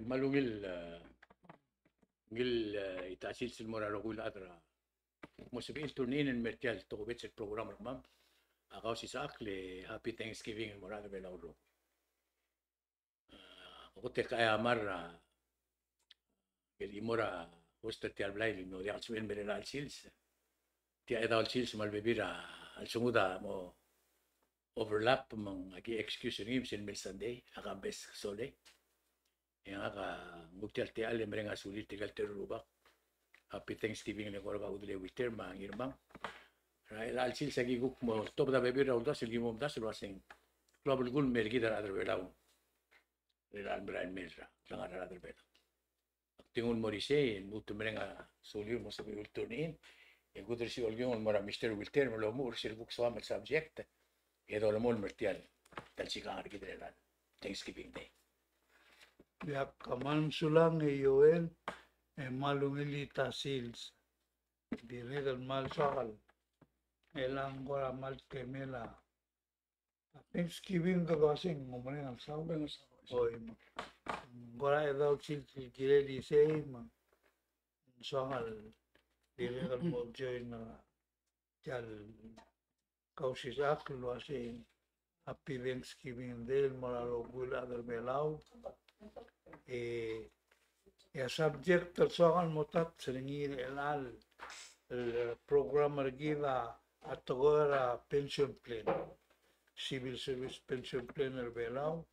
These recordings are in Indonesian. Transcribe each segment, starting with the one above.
malungil ngil itasil sil moralo kul adra mo sabihin turnin mertial to wetset program mam akaw si sakle happy Thanksgiving moralo belauro ako te kaya marra el imora hosta ti alblay no di alsmen beren al sils ti ada al sils mal bebira al sunguda mo overlap mang agi excuse nim sin mil Sunday akambes sole yang aka ngutial ti ale merenga sulit tigal terubak happy Thanksgiving le korba udle witer mang irmang ra al sil sagi guk mo top da bebira ulda silgi mo da sil wasing global gul mergi da adar belaw al brain mesra langar adar belaw tingun morise mutu merenga sulir mo sabi ultunin e gudre si olgion mora Mr. Wilter mo lo mo sir guk swam subject edo lo mo mertial tal sigar gidrelan Thanksgiving Day. Ya kaman sulang e Yoel e malungilita sils diregal mal sakal elang gora mal kemela Thanksgiving ka kasing ngomongin ang saw oy gora edaw sils dire di say man sakal diregal mo join na tal kausisak lo asi happy Thanksgiving del malalo gula del belao ya subject tersokan motat seringi elal program ergiva atogora pension plan civil service pension plan belao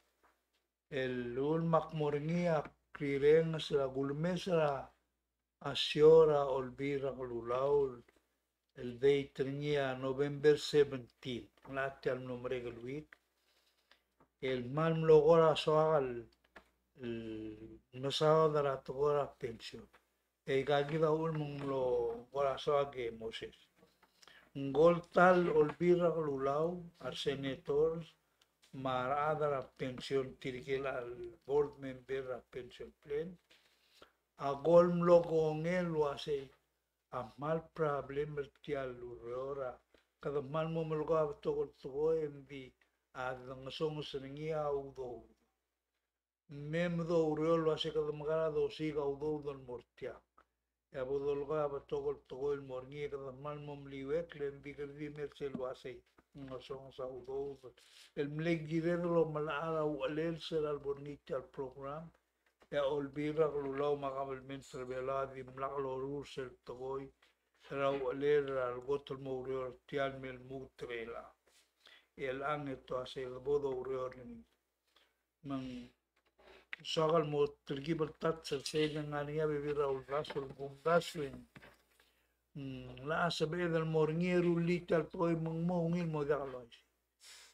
el ulmak moringia kireng sa gulmesra asiora olbira lulaul el date ringia November 17 lati al numero week el mal logora soal masao dara togora pension e gagida ulmung lo gora soage Moses ngol tal olbira lulau ar senators mar adara pension tirgil al board member a pension plan agol logo ngel wase amal problem tial lurora kada mal mo mulgo togol togo mbi adang song sengia udo memdo uriol wase kada magara do siga udo don mortia ya bodol ga togol togo el morngi kada mal mo mliwek lembi gadi mersel wase song sa udo el mlegire lo malala walel ser al bonita al program ya olbira lulau makabel menser beladi mlaklo rusel togoy raw aler al gotol morior tial mel mutrela el angeto ase el bodo urior man sagal mo tergi bertat sel ngania bebira ul rasul gumdaswin la sabe del mornieru lital toy mo ngil mo dalois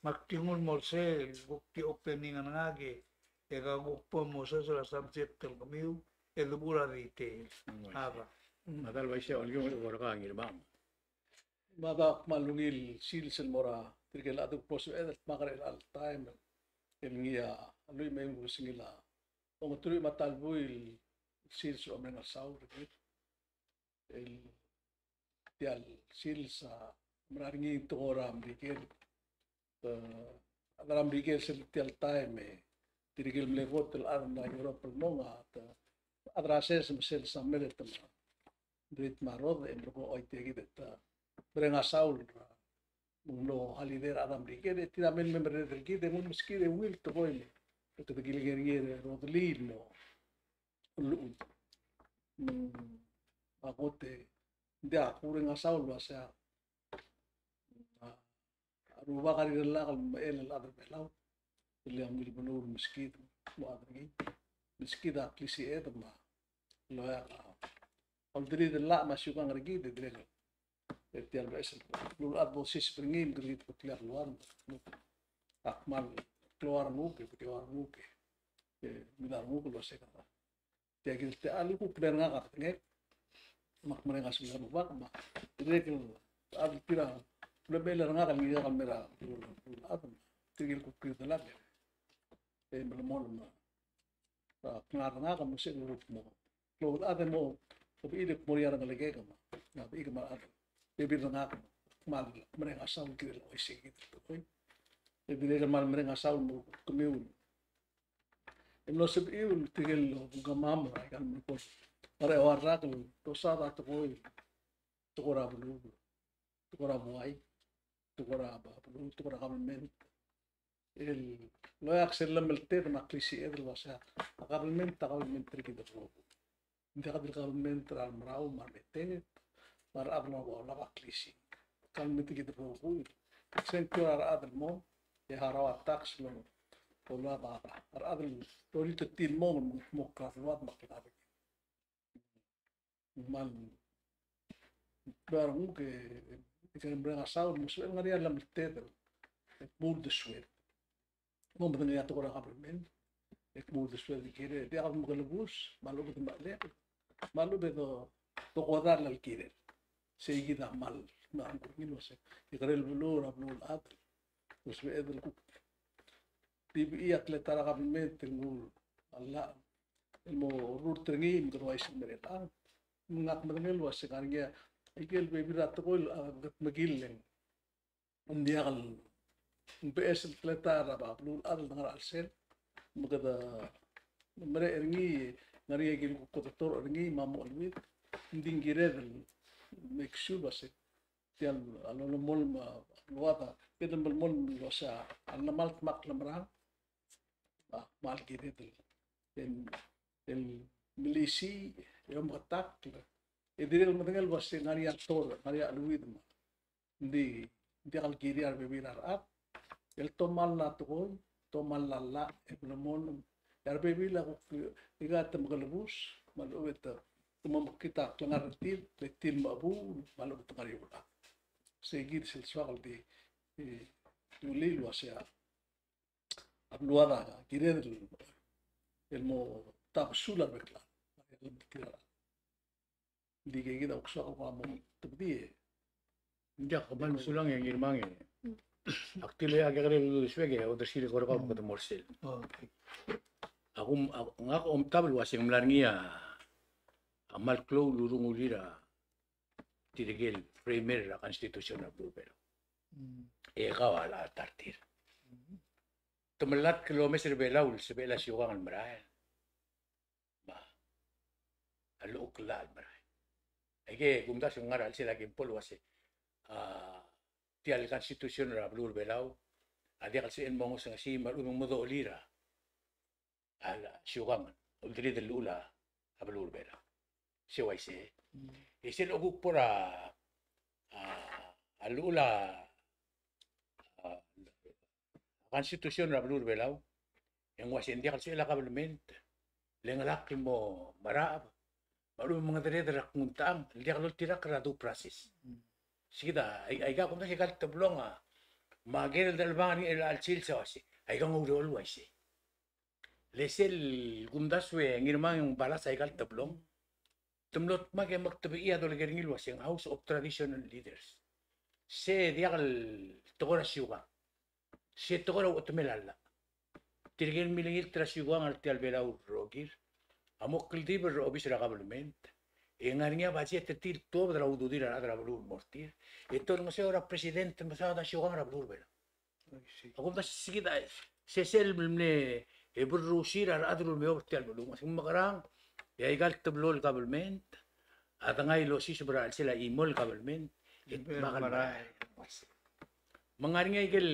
maktingul morse bukti opening ngage ega gukpo mo sa subject tel kamiu edubura detail aba Madal baisya olgion gorga ngirmang Mada malungil silsel mora tirgel aduk poso edat makare al time el ngia lui meng busingila o turi matalbuil silso amenga saur el tial silsa mraringi toram dikel adalam dikel sel tial time tirgel mlegot el arna Europa monga adrases sel samelet Drit marod en lo oitegi detta brenga saul lo halider adam rigere tira men membre del gide mun miskide wil to boy to de gilgeriere rodlino lu agote dia kurenga saul wasa aruba kali la el adr belau اللي عم يبنوا المسكيد وادري مسكيد اكليسي ادما لا Aldrid la masyukan rigid direl. Tial besel. Lul adbo sis pringim grid putlar luar. Akmal keluar nuke, keluar nuke. Midar nuke lo sekata. Tiagil te alu ku kder ngak ngek. Mak mereka sudah mubak mak. Direl ad tira lebeler ngak ngi kamera. Adam tigil ku kid la. Melemol ma. Knar ngak musik urut mo. Lo adem mo tapi ide moriar ngalege kama na ige ma bibir ngak mal mereka asal kiri lo isi gitu tuh bibir mal mereka asal mo kemiun no se iul tigel gamam ra kan mo para warra ko to sa ra to ko to ko ra bulu to ko ra buai to ko ra ba bulu to ko ra government el lo yaxel lama el ter ma klisi el wasa government triki de ro inta qabil government ra mrau ma mete mar abno wala ba klisi kan meti de ro sen ko ra adel mo ya harawa tax lo ولا ضابع الأرض تريد التين مو مكافئات مقلابك mal barang que kan berang asal musuh ngari alam tetel bul de suet mo bedan ya to ora kabel ek bul de suet kire dia akan magalubus malu betul balik malu bedo to qodar lal kire seguida mal ma angkur ngin wase ikare el bulur abnul at musuh edel تبي أكلت على قبل ما تقول الله المو ترني ممكن وايش مريض من أقمد من الواسع كان جا يقول بيبرات تقول قد مقيل لين عندي أقل بأس الثلاثة أربعة بلول أقل نهار عسل مقدا مري إرني نري يقول كتطور إرني ما مؤلمين عندي جيراد المكسور بس تيال على المول الوضع كده بالمول الواسع على مالك مقلم راه mal kiri el milisi yom katak edirel madengal bas ngari aktor ngari aluid ma di al kiri ar bebirar at el tomal la tomal la eblemon ar bebila ko igat magalbus mal ubet tumam kita klangar til mabu mal ubet ngari ula seguir sil swal di tulil wasia abluada kire el mo tabsula bekla el tira dige gida uksa ko mo tbdi ya kamal sulang yang irmangi aktile agare lu swege o desire ko ko ko morsel aku ngak tabel wasing mlarngia amal klo lurung ulira tirigel primer la constitución pero e gawala tartir temelat kilometer belaul sebela siwang almarai ba alu ukla almarai ege gumda sungar al sila gimpol wase tial constitution ra blur belau adi kal sin mongos nga si marunong modo olira ala siwang ultri del ula ablur belau siwai se isil oguk pora alula constitution ra blur belau yang wasin dia kalsi la government lengalak mo marab baru mga dere kuntang dia kalau tidak keradu proses sida ay ga kung kasi kal tablonga magel del bani el alchil sa wasi ay ga ngudol wasi lesel gumdaswe ngirma yung balas ay kal tablong tumlot mag maktabi iya dol geringil wasi House of Traditional Leaders se dia kal tokora siwa se tokora utmelala tirgel milingil trasiwang al tialbelau rogir amok kildiber obis ra government engarnya budget tetil todo de la ududira adra blur mortir esto no se ora presidente no se da siwang ra blur bela ako da sigida se sel mne ebrusira adru me ortial blur mas magarang ya igal tablol government atangay lo si sobra sila imol government mangaringa igel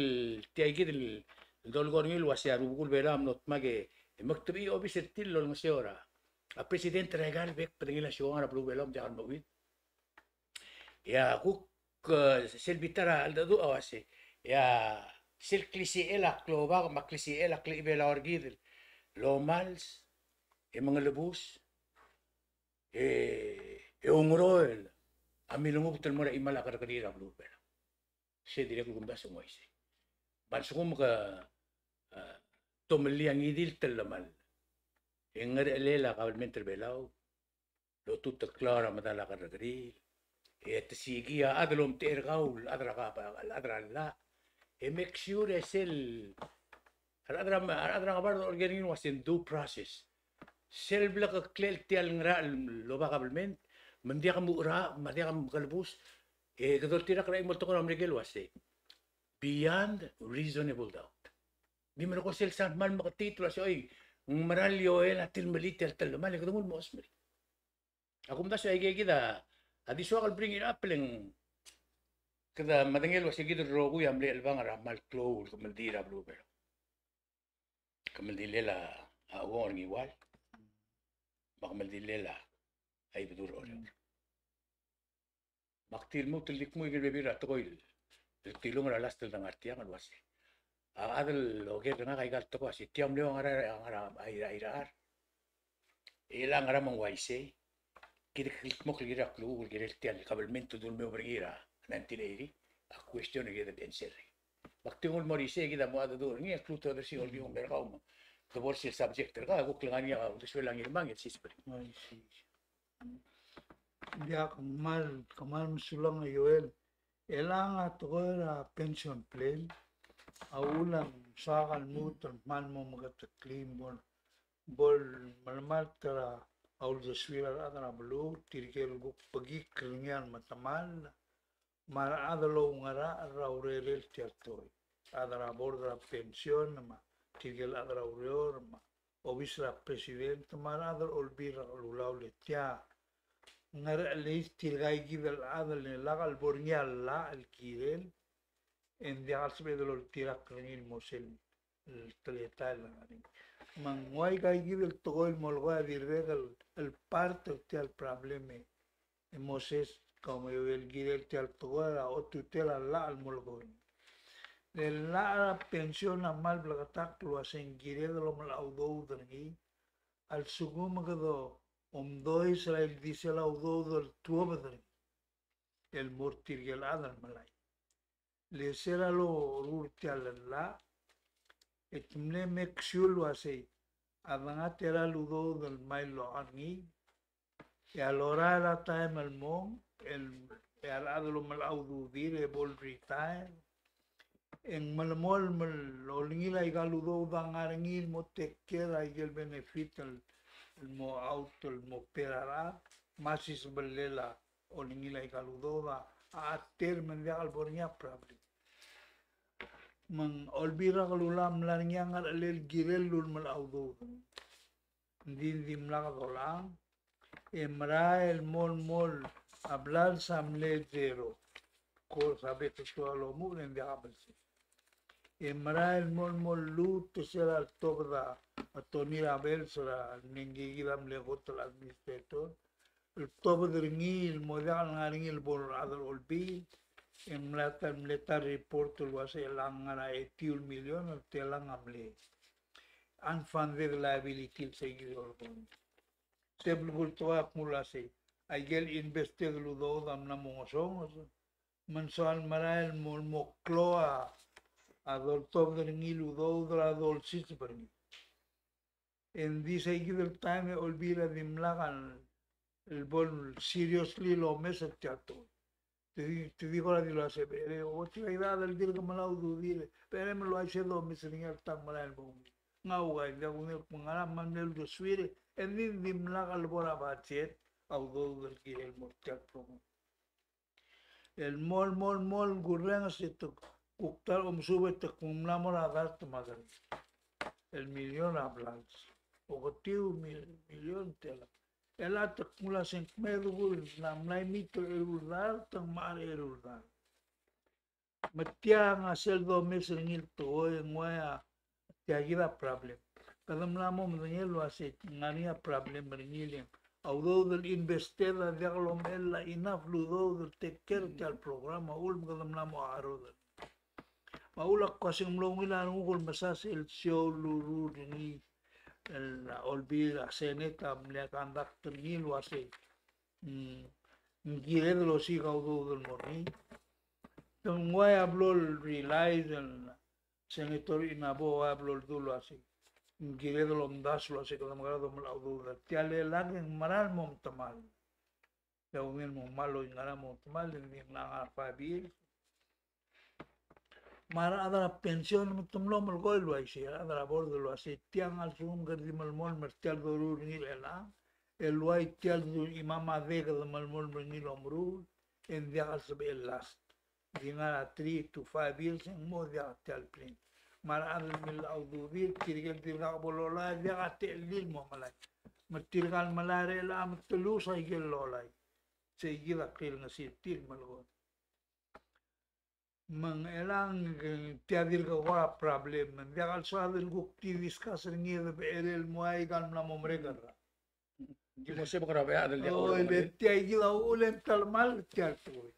tiagil dolgorngil wasya rubul beram not mage maktabi obis tetil lo no se ora a presidente regal bek pedengila siwang ra blur belam jangan mawit ya kuk selbitara aldadu awase ya sil klisi elak loba maklisi elak libela orgidil lo mals mga lebus ungroel amilunguk telmora imala kadira blur bela se direk gumda sumoise bansugum ka tomeliang idil telamal engar elela kabelmente belau lo tutta clara madala kadagri tesigia adlom tergaul adraga adralla make sure sel adra bar organin was in due process sel blaka klel tial ngra lo ba kabelment mendia kamura mendia kam kalbus kadol tira kra imol to kono mregel wase beyond reasonable doubt di man ko sel san mal makatitlo sa oy Maralyo atil maliti al talo mali kadungul mo osmeri. Ako mda siya kita adiswa kal bring it up lang kada madangel wasi kita rogu yam le albang ramal close kamaldira bluber. Kamaldilela awon ngiwal. Bakamaldilela ay bedur olo. Baktil mo tilik mo igil bebira tokoy. Tilong ralastel ng artiang alwasi. Adal loger nga kay gal toko si tiam leo ngara ayrar. Ilang ngara mong waise. Klik mo kira klu kira tial kabelmento dul me obrira 1980. A question que de pensar. Bakti mo morise kita mo ado ngi klu to si olgi mo merkaw mo. Tobor si subject ka ko klanganya ka usual lang irmang et sispre. Dia kamal musulang Yoel. Elang atora pension plan. Aulang sakal mutan man mo magataklim bol malmal tara aul zaswira adana blu tirkel guk pagi kringan matamal mar adalo ngara raurel tiartoy adara borda pension ma tirkel adara urior ma obisra president mar adar olbira lulau letia ngara leis tirgai gibel adal lagal bornya la alkirel en de alsbe de los tirak kringil mosel el teletal man guay gai gibel todo el molgoa dirregal el parte te al problema moses como el gibel te al toda o tutela la al molgo de la pensión a mal blagatak lo hacen gibel lo mal audo dani al sugum gado do Israel dice la audo del tuobadri el mortir gel adal malay le sera lo rurti alla et mne mekshul wase avanga tera ludo del mailo arni e allora la time al mom el al adlo mal audu dire bol retire en malmol mal lo lingila igaludo dangarangi mo tekkera igel benefit el mo auto el mo perara masis belela o lingila igaludo a termen de albornia problem man olbira kalulam larnyang alel girel lul mal audo din dimla dolang emra el mol hablar samle zero ko sabe to lo mu en diabelse emra el mol lut sera al tobda atonira belsra ningi gidam le gotol administrator el tobda ringi el modal ngaringi el bol adol olbi en mleta report lo hace langara 1 million o te langamle unfunded liability seguidor con se bulto akmula se aigel invested lo do dam na mongosong mensual marael mol mokloa adolto ngi lo do dra dol sit perni en dice el time olvida de mlagan el bol seriously lo meses teatro te digo la dilo hace o te iba a dar el que me la dire pero me lo ha hecho dos meses en el tan mal el boom ngauga ya un pungara manel de suire en dim la galbora bachet au do del que el mortal promo el mol gurren se to uktar sube te cum la mora gast magar el millón hablas o tiu millón tela el acumula sin medul la mito el tan mal el metian a hacer 2 meses en el todo en wea te ayuda problem cada mlamo mdenye lo hace ngania problem ringilen audo del investeda de alomela enough ludo del teker al programa ul cada mlamo aro maula kasing mlongila ngul masas el show luru ni el olvida seneta mlekandak tergil wase ngire de los audo del morni ton wea habló el realize el senator inabo habló el dulo así ngire de los das lo hace que la magara do audo te ale lagen maral mom tamal de un malo ingara mom tamal ni na fabil mara adara pensión mutumlo mal goy lo hace adara bordo lo hace tiang al sum gardi mal mol mertial dorur ni la el way tial imama vega de mal mol ni lo amru en dia al el last dinara 3 to 5 years en modia tial plin maraan mil aududil tirgal tirga bolola dia ate lil mo malay matirgal malare la matulu sa igel lolay sa igila kil nga sitil malgon mang elang tiadir ka wala problem dia kal sa del gukti discuss ringi de erel mo ay kan na mo mregar Di mo siya makarabaya dahil oh le tiay gila ulen talmal tial to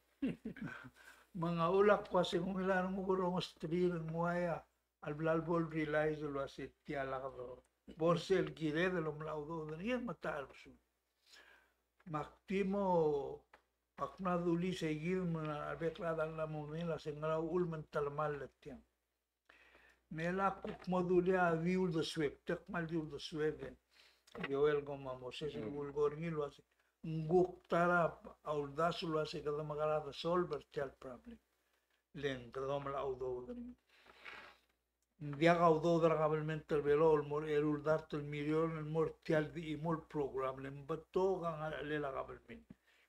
mga ulak kasi kung ilan mo gurong strir mo ay al bol realize lo así tiala ka borsel gire de lo mlaudo de ni matar su maktimo akna duli seguir mana albeclada la monela sengra ul mental mal letiam mela kuk modulia viul de swek tek mal viul de swek yo el goma moses ul gorngi lo así nguk tara audas lo así kada magala de solver tel problem len kada mlaudo de Diaga audo dragabelmente el velo el urdat el millón el mortial di mol program le mbato gang le la gabelmen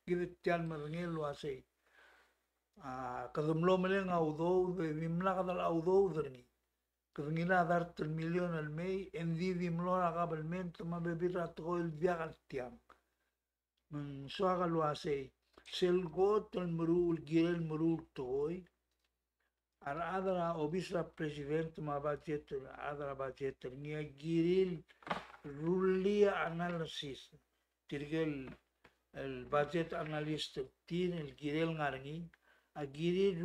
gide tial merngel lo ase kadumlo melen audo de dimla kadal audo derni kadngila dart el millón el mei en di dimlo la gabelmen ma bebira to el diaga tiam men soaga lo ase sel got el mrul gel mrul toy adra obisra president ma budget adra budget ni giril rulia analysis tirgel el budget analyst tin el girel ngarngi a giril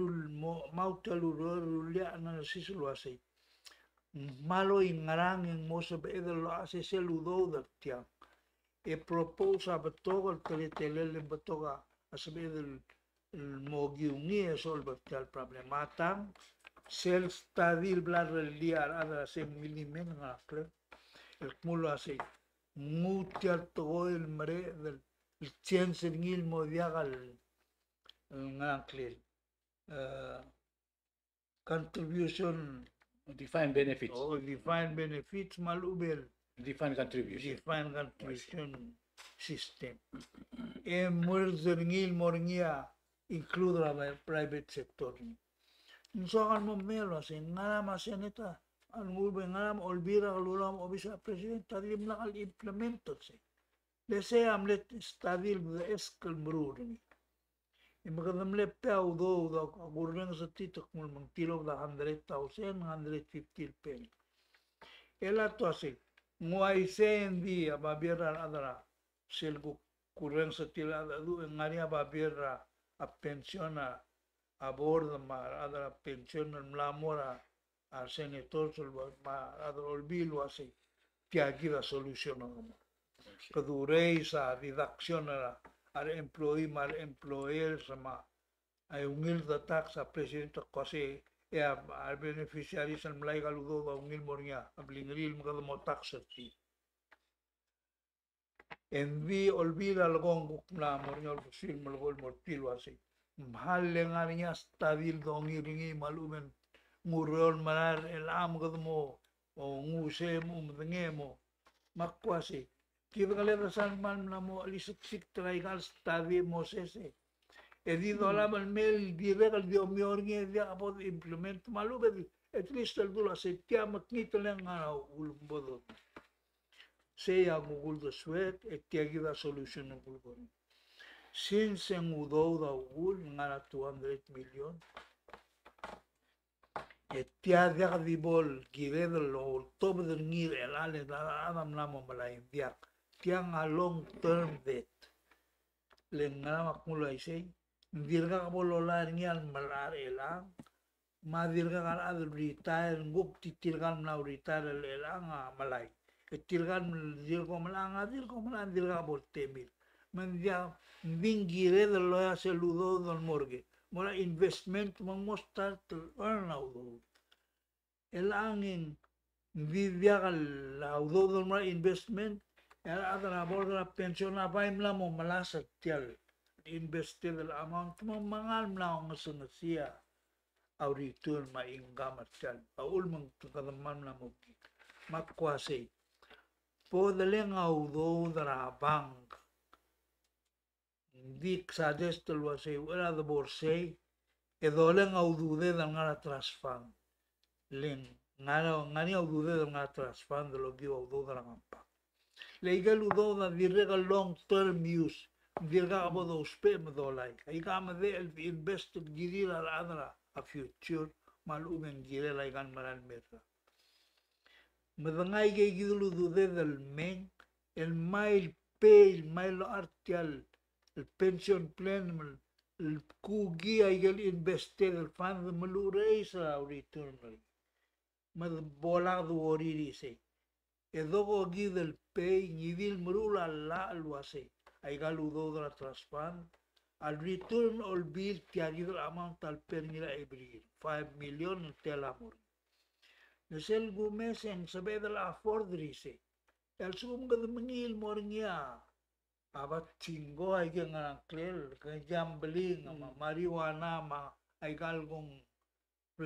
mautal rulia analysis lo hace malo ingarang en moso bedel lo hace seludo da tia e proposa betoga el teletelel betoga asbedel mogiungi solve el problema tan sel stadil blar liar ada se milimen ngakle el mulo así mutia todo el mare del ciencia ngil modiagal ngakle contribution Define benefits. or define benefits malubel Define contribution. define contribution system e murzer ngil morngia include la private sector. Misalkan mo melo así, nga maseneta, ang ube nga olbira kalulam obisa president, tadim lang al implemento si. Dese amlet stadil de eskal brudin. Imagadam le pau do gurang sa titok mo mangtilo da 100,000, 150 pen. Ela to así, nguay sendi ababira adara, selgo kurang sa tila du ngari ababira a pensión a bordo ma adra pensión mlamora a senator ma adra olvilo así que aquí la solución que duréis a deducción al employee mal employer sama hay un de taxa presidente casi e al beneficiario se mlai galudo da un mornia a blingril mo mo taxa ti envi olvida algo na mornia el film el gol mortilo así mahal lengarnya stabil dong iringi malumen ngurol manar el am mo o nguse mo mdengemo makwasi kita kali rasan man namo alisik traigal stabil mosese edido la mel direct dio miornge dia apod implement malube at least el dula se tia maknito lang ulumbodo sea Google de Suet et tiagida solution ng Google. Since ang udaw da ugul nga 200 million et tiaga di bol giredo lo top de ngir el ale da adam namo malay diak tiang a long term debt le ngama kulo isay dirga bolola ngial malar elang ma dirga kan ad retire ngup titirgan na retire elang malay tirgan dirgo malanga dirga boltemil man dia vingire de lo ya saludo del morgue mora investment mo start earn out el angin vivia la audo del mora investment era adra borda pensión a baim la mo malasa tial invested el amount mo mangal na ang sunasia au return ma income tial aul mang kadamman na mo makwase podelen audo dra bank dik suggest lo say wala the borsay e dolen audude dan ngara trust fund len ngani au dude nga trust fund lo gi au do da ngampa legal udo da direga long term use dirga abo do spe me do lai ai ka me de el invest girir al adra a future malumen gire lai gan maral meta medangai ge gidulu dude del men el mail pay el mail artial el pension plan el kugi ai gel invested el fund malurei sa return mad bola du oriri se e dogo gidel pay nidil mrula la alwase ai galudo da transfund al return all bill tiagidel amount al pernila every year 5 million tel amor nesel gumes en sabedel affordri se el sum gad mangil morngia abat chingo ay nga angklel ka gambling ama marijuana ma ay galgong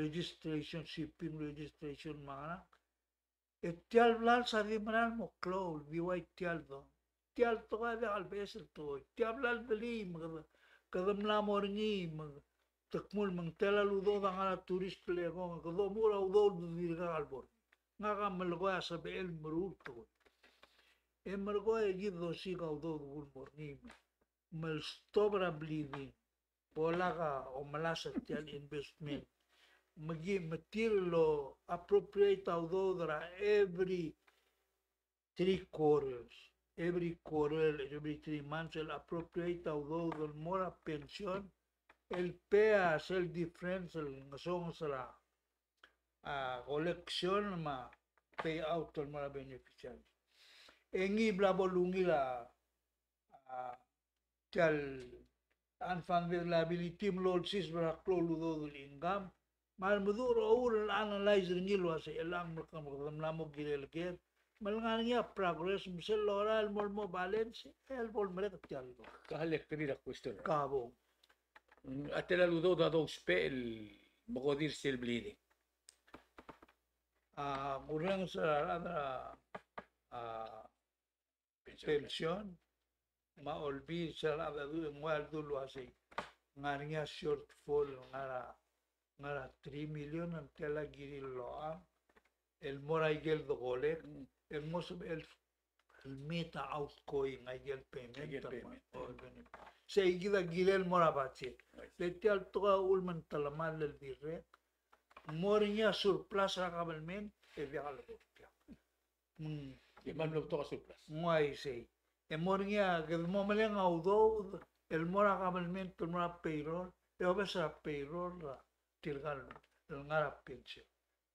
registration shipping registration mga etial blan sa di manal mo close biway tial do tial to ka da albesel to tial blan beli mga kadam la morngi mga takmul mang tela ludo da nga turist lego kado mura udo dirga albor nga ka malgo sa bel mruto emergo e gido siga udo gul morni mal stobra bleeding polaga o malasa tial investment magi material appropriate udo dra every 3 quarters every quarter every 3 months el appropriate udo del mora pension el pea el difference el ngasong sala collection ma payout el mora beneficiario engi blabolungi la tal unfunded liability mlol sis bra kloludo del income mal mudur ur analyzer ngilo ase elang makam lamo girel ger mal ngania progress misel loral mol mo balance el bol mere katial Kahalik tiri la question. kabo Atela ludo da do spe el bogodir sel bleeding. kurang sa ada pension ma olbi sa ada du ngwal du lo ase ngania shortfall ngara 3 million ang tela giri loa el mora igel do golek el mos el meta outgoing igel payment se igida gilel mora bache leti al toga ulman talamal el dirre morinha surplus rakabalment e vial Di man lo to surplus. nguai sei e morinha que momeleng audo el mora rakabalment el mora payroll e obesa payroll tirgal el ngara pension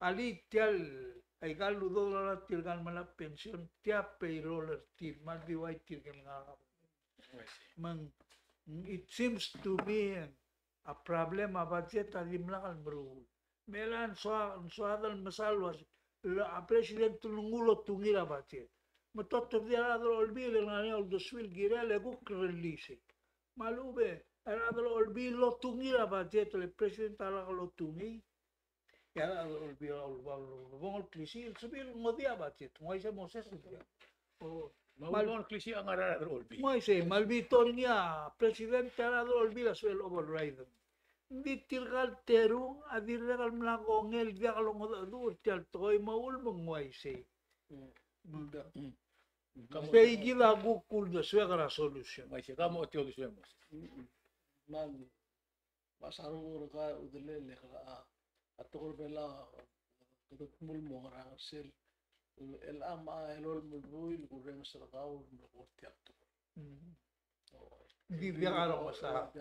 ali tial ay galu do la tirgal mala pension tia payroll tir mal biwai tirgal ngara man it seems to be a problem a budget adimlakal bro melan soadal masalwas la president tungulo tungira budget matot dia adol olbi le ngani ol doswil girele guk release malube adol olbi lo tungira budget le president ala lo tungi ya adol olbi ol krisi subil ngodia budget ngoi sa moses dia oh Malbon klisi ang ara olbi. ngoi se malbitor niya president adol olbi la swel override di tirgal teru adirgal mlango ngel dia kalau ngodo tial toy maul mongwai se Pei gila gukul da suegra solution. Mai se kamo tio du suemos. Man masarur ka udele ka atol bela kedut mul mo ra sel el ama elol mulbui kurang sergau merkotiak tu. Di dia karo masa.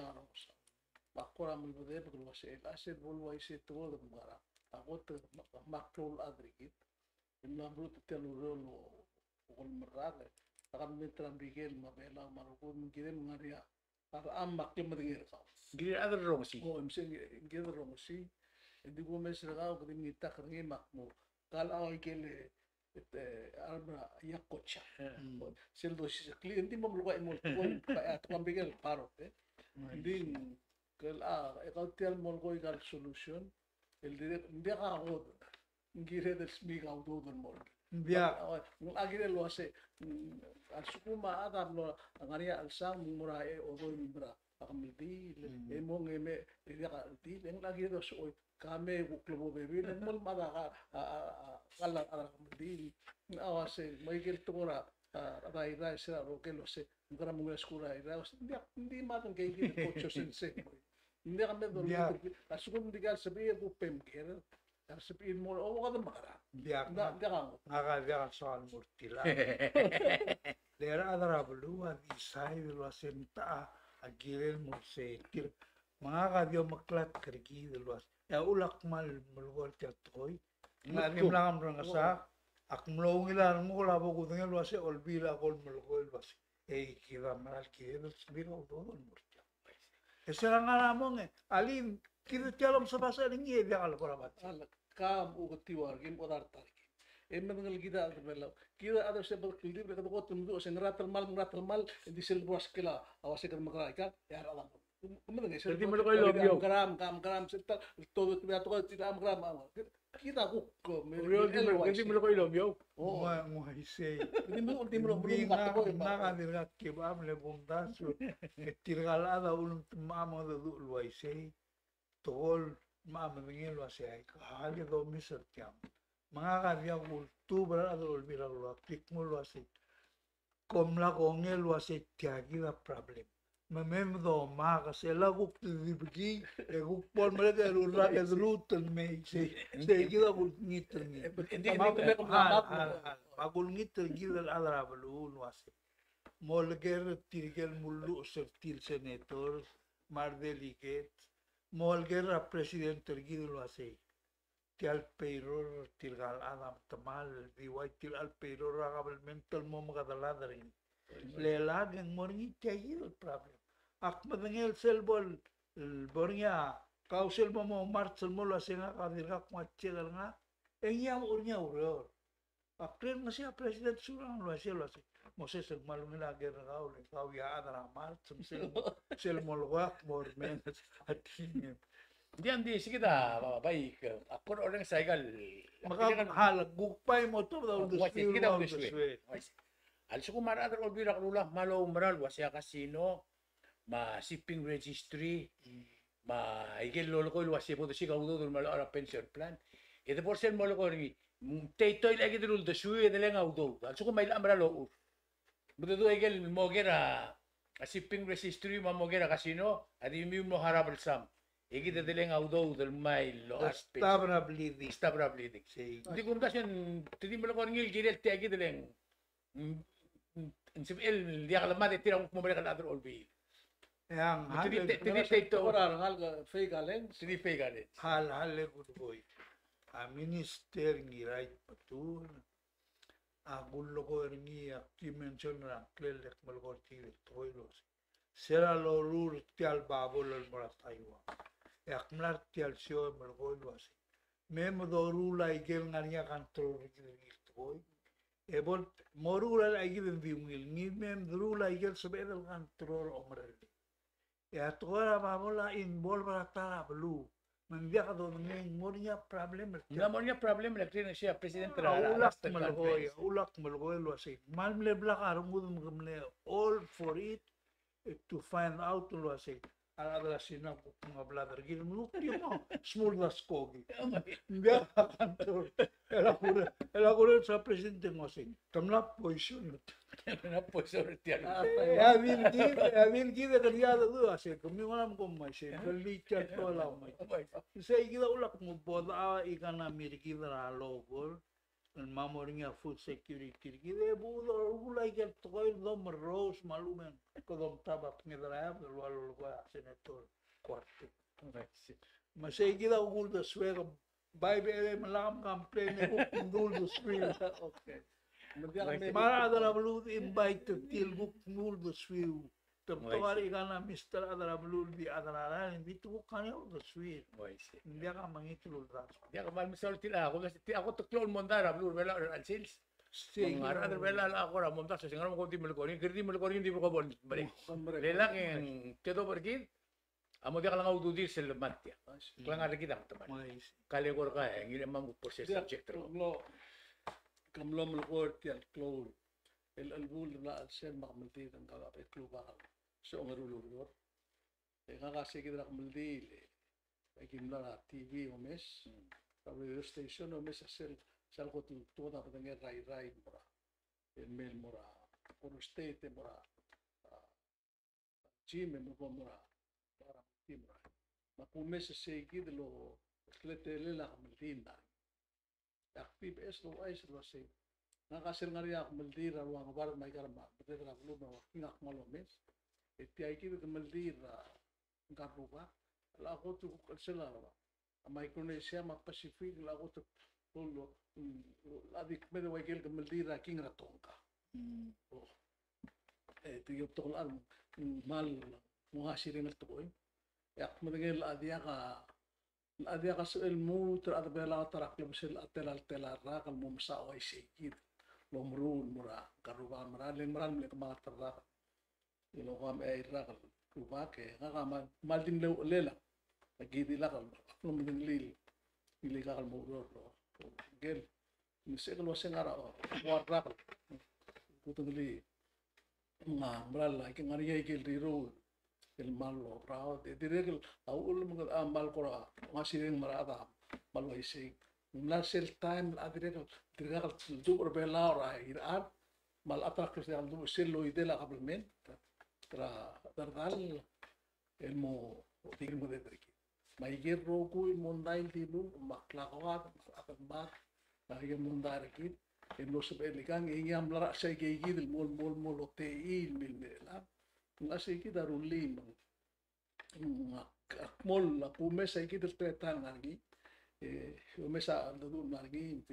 Bakora mul bode beklo sel asel bolwai se tu do mara. Ako tu makrol adrikit. Imam brut telurol kung merale akan mitram bigel mabela marukun gire ngaria para am makim madingir ka Giri ada rong si. oh imse gire ro si indi go mes raga ko dingi takri makmu kal ay kele arba yakocha sel do si kli indi mo luga imol ko at kam bigel paro indi kel ikaw tial mo ko igal solution el dire ndi ka ko gire del smig auto del mol Dia agire lo hace al sukuma adam lo ngaria al sang mura e o do libra akamdi emong eme ila di leng lagi do so kame buklo bebe nang mal mada kala akamdi awase Michael Tumora rai sira ro ke lo se ngara mo skura ira hindi matan kay ki coach sense hindi kami do asukon digal sabi ko pemker sabihin mo o ka makara Biak da ka ngaka soal murtila. Lera adara belua isai luasen ta agirel mursetir. Mga kabyo maklat kergi luas. Ya ulak mal mulgol tiatoy. Ngadim lang ang sa akmlong ilan mo labo ko ngel luas olbila kol mulgol luas. Kiba maral kirel sbiro do murtila. Esa nga namong alin kita tialom sa basa ningi biak al korabat. kam ukatiwar kim odar tarki emma ngal gida adbela kida ada sebab kili berkat ko tundu sen ratal mal di sel bos kila awase kan makra ka ya alam kumada ngai sel Jadi mo ko lobyo. gram seta todo tiba to tidak gram kita ko Hindi mo ko ilobyo. oh Mo hisay. hindi mo belum Binga kata ko nakadirgat kibam le bundaso. Tirgalada ulum mama do luaisay. Tol mama ngin luasay. Kahali do misal tiam. Mga kabya kultura ado ulbira luas. Tikmo luasay. Komla konge luasay tiagi la problem. Mamem do maka se laguk tibigi eguk pon mereka lura ke rutan me se gila kul ngiter ni. hindi ko mamat Magul ngiter gila ala balu luasay. Molger tirgel mulu sertil senator mar delegate molger a president tergil luasay. Tial peiror tirgal adam tamal diwai til al peiror agabel mental mo magadaladarin. Lelag ang morngi tiagil problem. Ak madangel selbol bornya kausel mo martsel mo luasay nga kadirgak matchegal nga enyam urnya uror. Akren nga siya president surang luasay. Moses ang malungila geragaw likaw ya adara martsel sel molwak mormen at hingin. Hindi kita baik. Ako orang saigal. Maka halag gugpay mo to daw Wasi kita uduswe. Al suko maradar olbira kalula malo umbral wasya kasino ma shipping registry ma igel lolo ko wasya po si kaudo dul malo ara pension plan. Ito por ser molo ko ri taytoy lagi dul de suwe de lenga udo. Al suko may amra lo. Buto do igel mogera a shipping registry ma mogera kasino adi mi mo harabal sam. Igi de lenga udo del may lo aspect. Stabra bleeding. Stabra bleeding. Say, Hindi ko kasi tidi mo ko ngil girel te agi de leng. El dia kalamat tira mo balik al other olbi. yang Tidi to orar hal fake alen tidi pegale. hal good boy. A minister ni right patur. A gullo ko ni a dimension na klelek malgorti toilos. Sera lo rur tial babol al morataywa. Akmlar tial sio malgolos. Mem do rula igel ngania kantor gil toy. Ebol morula igel viungil ni mem rula igel sebedel kantor omrel. Ya toda babola involve tara blue. Mandiak do ngeng mornya problem. Nga mo niya problem na kaya siya president Ulak malgoy lo say. Malmle blak arungud mgamle all for it to find out lo say. Ala sina mga bladder gil mo mo small das kogi. Ndia kantor. Ela kure sa presidente mo say. Tamla position. Na po sorti al. Ya vil gide kaniya do say. Kumi malam ko mai say. Gali chat to la mai. Say gida ulak mo boda ikana mirgi dra logol. Mamoringa food security gide budo ulai gel toy dom rose malumen. Kodom taba pngedra lo senator kwarte. Masay gida ugul da swega. Bye bye malam campaign ugul da swega. okay Mara adara blue invite til ugul da swega. Tawari kana Mr. Adara Blue di Adara hindi to kanya da swega. Hindi ka mangitulol da. Dia ka mal misal tila ako kasi ako to klon mondara blue bela al sales. Mga other bela ako ra monta sa singaram ko di mo ko ni kirdi mo ko hindi mo ko bon balik. Lela ken tedo pergi amo dia ka lang ududir sa matya. Klang ara kita teman. Kali ko ka ngile mam proses subject ro. kamlo melkor tial klou el albul la al sen makmalti dan kala pe klou bakal so ngarulur Ngakasi kita meldi gimna TV omes radio station omes sel ko tu toda dengan rai mora mel mora por state mora gym mora para timra ma omes se gid lo klete la meldi na aktif es lo ais lo se ngakasir ngaria meldi ra ruang bar mai karma betul ra lu ma ngak malomes etiai ki meldi ra ngaruba la ko tu sela Micronesia ma Pacific la ko tu lo la dik me de wakel meldi ra king ra tonka tu yo to al mal mo hasirin al toy yak medengel adia ka el mu tra adbela tarak le sel atela ra kal mo sa o isikid lo mrun mura karuba mara len maran le ma tarra lo kam e ra kal ruba ke nga mal din lela gidi la kal lo medeng lil ili kal mo ro gel ni se lo sengara wa ra kal putuli nga mrala ke ngari ke ro el malo rao de direk aul mga amal ko ngasiring marada malo isig na sel time adirek direk du orbela ra iran mal atrak se aldu sel lo idela qablement tra dardal el mo tigre mo de direk mai gerro ku mondail dilu maklaqat akmat lagi mondar ki el lo se elikan ingam lara sai ge gidil mol hotel mil mela ngasih kita rulim mol la pumesa kita tretan lagi mesa dulu lagi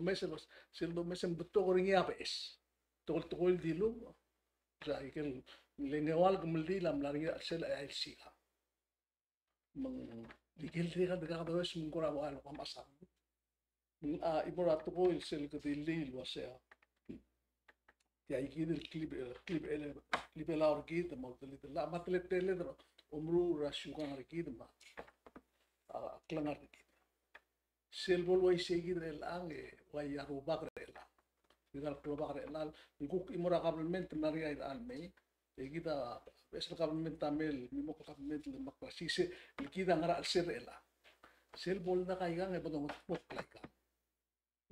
mesa los sendo mesa betul orangnya apa es tol dulu saya ikan lengewal kemudian lam lari sel IC meng dikil dia kan terus mengkurang awal kamasam ibu ratu koil sel kedili luas ya يجي كليب لا أركيد ما قلت لا ما تلت تلت عمره راشو كان أركيد ما كلام أركيد سيلبول واي سيجي الآن واي يروبا كريلا إذا الكلوبا كريلا نقول إمورا قبل من تناري الآن مي يجي دا بس قبل من تعمل ميمو قبل من المقرسي يجي دا نرى السر إلا سيلبول دا كايغان يبدو مطلق لايكا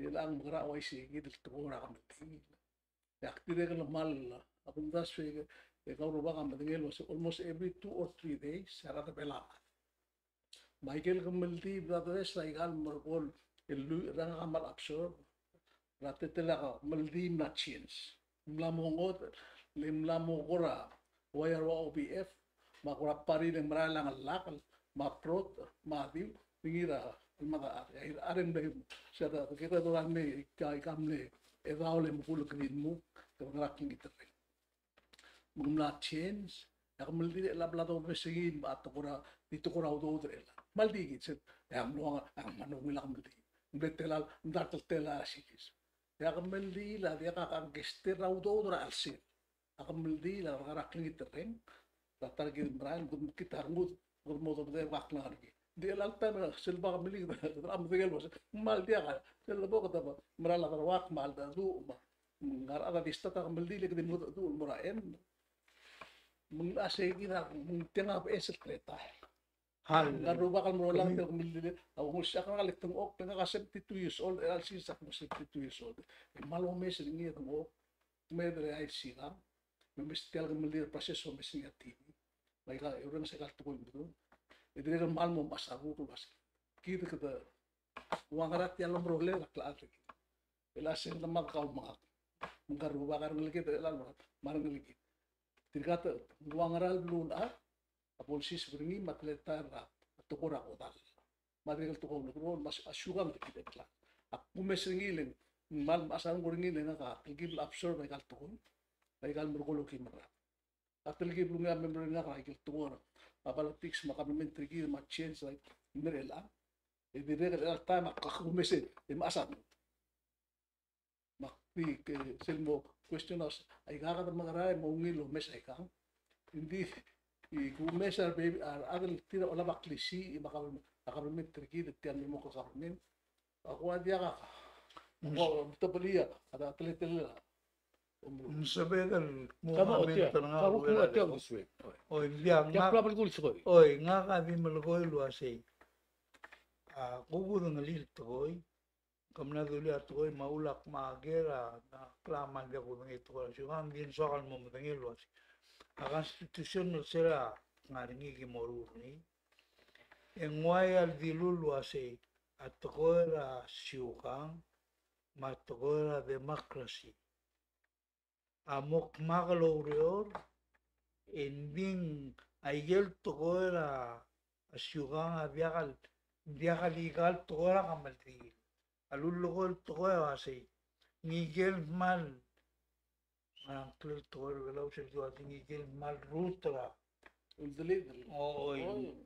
الآن مقرأ واي سيجي التقورا قبل Yaktirek mal abundas fe kauro baga madengel was almost every 2 or 3 days sarata pela Michael Kamalti brothers igal morgol elu rang amal absorb ratetela maldi machines mlamongot limlamogora wire OBF makura pari ng maralang lakal maprot madiu pingira maga aren be sada kita doan me kai kamle evaule mukul krinmu kerakin kita mengumla change yang meldi la blato mesegin atokora ditokora udodrela maldi gitset yang luang ang manungila meldi betelal ndartela sikis yang meldi la dia kakang gester udodra alsin ang meldi la kerakin kita tatar gid bran kita ngut gurmodo de wakna lagi dia laltan silba meldi am degel bos mal dia silba kata merala wak mal da du ngar ada di stata meldi lek di du muraen mung ase kita mung tengah esel kereta hal garuba kan merolang tel meldi au musyak kan lek teng ok tengah 72 years old el sisak 72 years old malo mes ringi teng ok medre ai sila memestial meldi proseso mesinga tv mereka orang sekal tukul betul itu kan mal mau masaru tu bas kita kata uang rat yang lombrole lah lagi elasen teman kau mengaruh bakar ngeliki lalu marang ngeliki tirkata uang rat belum polisi sebenarnya matletar atau kurang otak material tukau nukron mas asyukan kita kelas aku mesringilin mal asal ngurngilin nak lagi absorb mereka tukun mereka berkologi merah atau lagi belum ya member mereka tukun apalagi fix makam menteri ma change like merela ini dia ada time aku mesej masan makti ke selmo questioners ay kakata mangaray mo ngilo mesay kang hindi ku mesar baby adal tira wala baklisi makam menteri kita tiyan mo ko kamin ako adia ka ako tapalia ada atletela Sabegal mo Kamo amin otia. tanang Kamo ako ko otia wala. guswe. Oy, biya Tiyak nga. pala kul sukoy. Oy, nga kami malakoy luasay. Kubo ng alil toy. Kamna duli at toy maulak magera na klaman dia ko ng ito ko. So ang din sokal mo matangil luas. A constitution no sera ngaringi ki moruni. En wayal dilulu asay at toy ra siukang matokoy democracy. Amok magalorior ending ayer tokoy ra asyukang abiakal legal tokoy ra kamaltigil. Alulukol tokoy asay ngigel mal ang clear tokoy galaw sa tuwa ngigel mal rutra. والدليل Oy,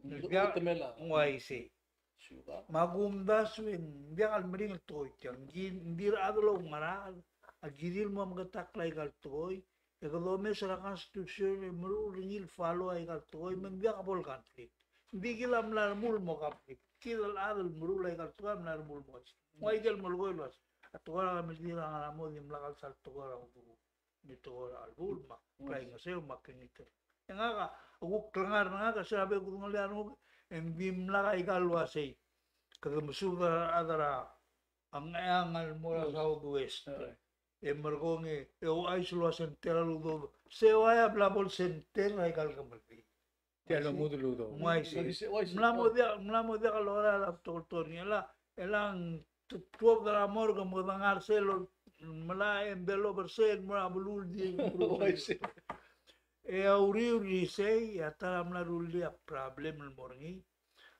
نلقى تملا ngway si. شو ذا Magumdas win biakal mering toy tiang gindir adlo maral agiril mo magataklay kal toy ekolome sa constitution muru ringil follow ay kal toy membiak bol country bigilam lar mul mo kapit kidal adal muru lay kal toy lar mul mo moy gel mul goy los atwara medira ngala mo dim lakal sal toy ra ni toy albul ma play ngasel makinito nga ka ug klangar nga ka sabi ko ngali ano embim lakay kalwasay kagamusuga adara ang angal mula southwest. Emergonge, ay sulu sentera ludo. Se vaya blabol sentera ay kalkamalpi. Tiya lo mudo ludo. Muay si. Mlamo dia kalora la tortoria la elang tuop dara morga mo dangar selo mala embelo bersel mala bulul di. E auri sei atara mla rulli a problem morgi.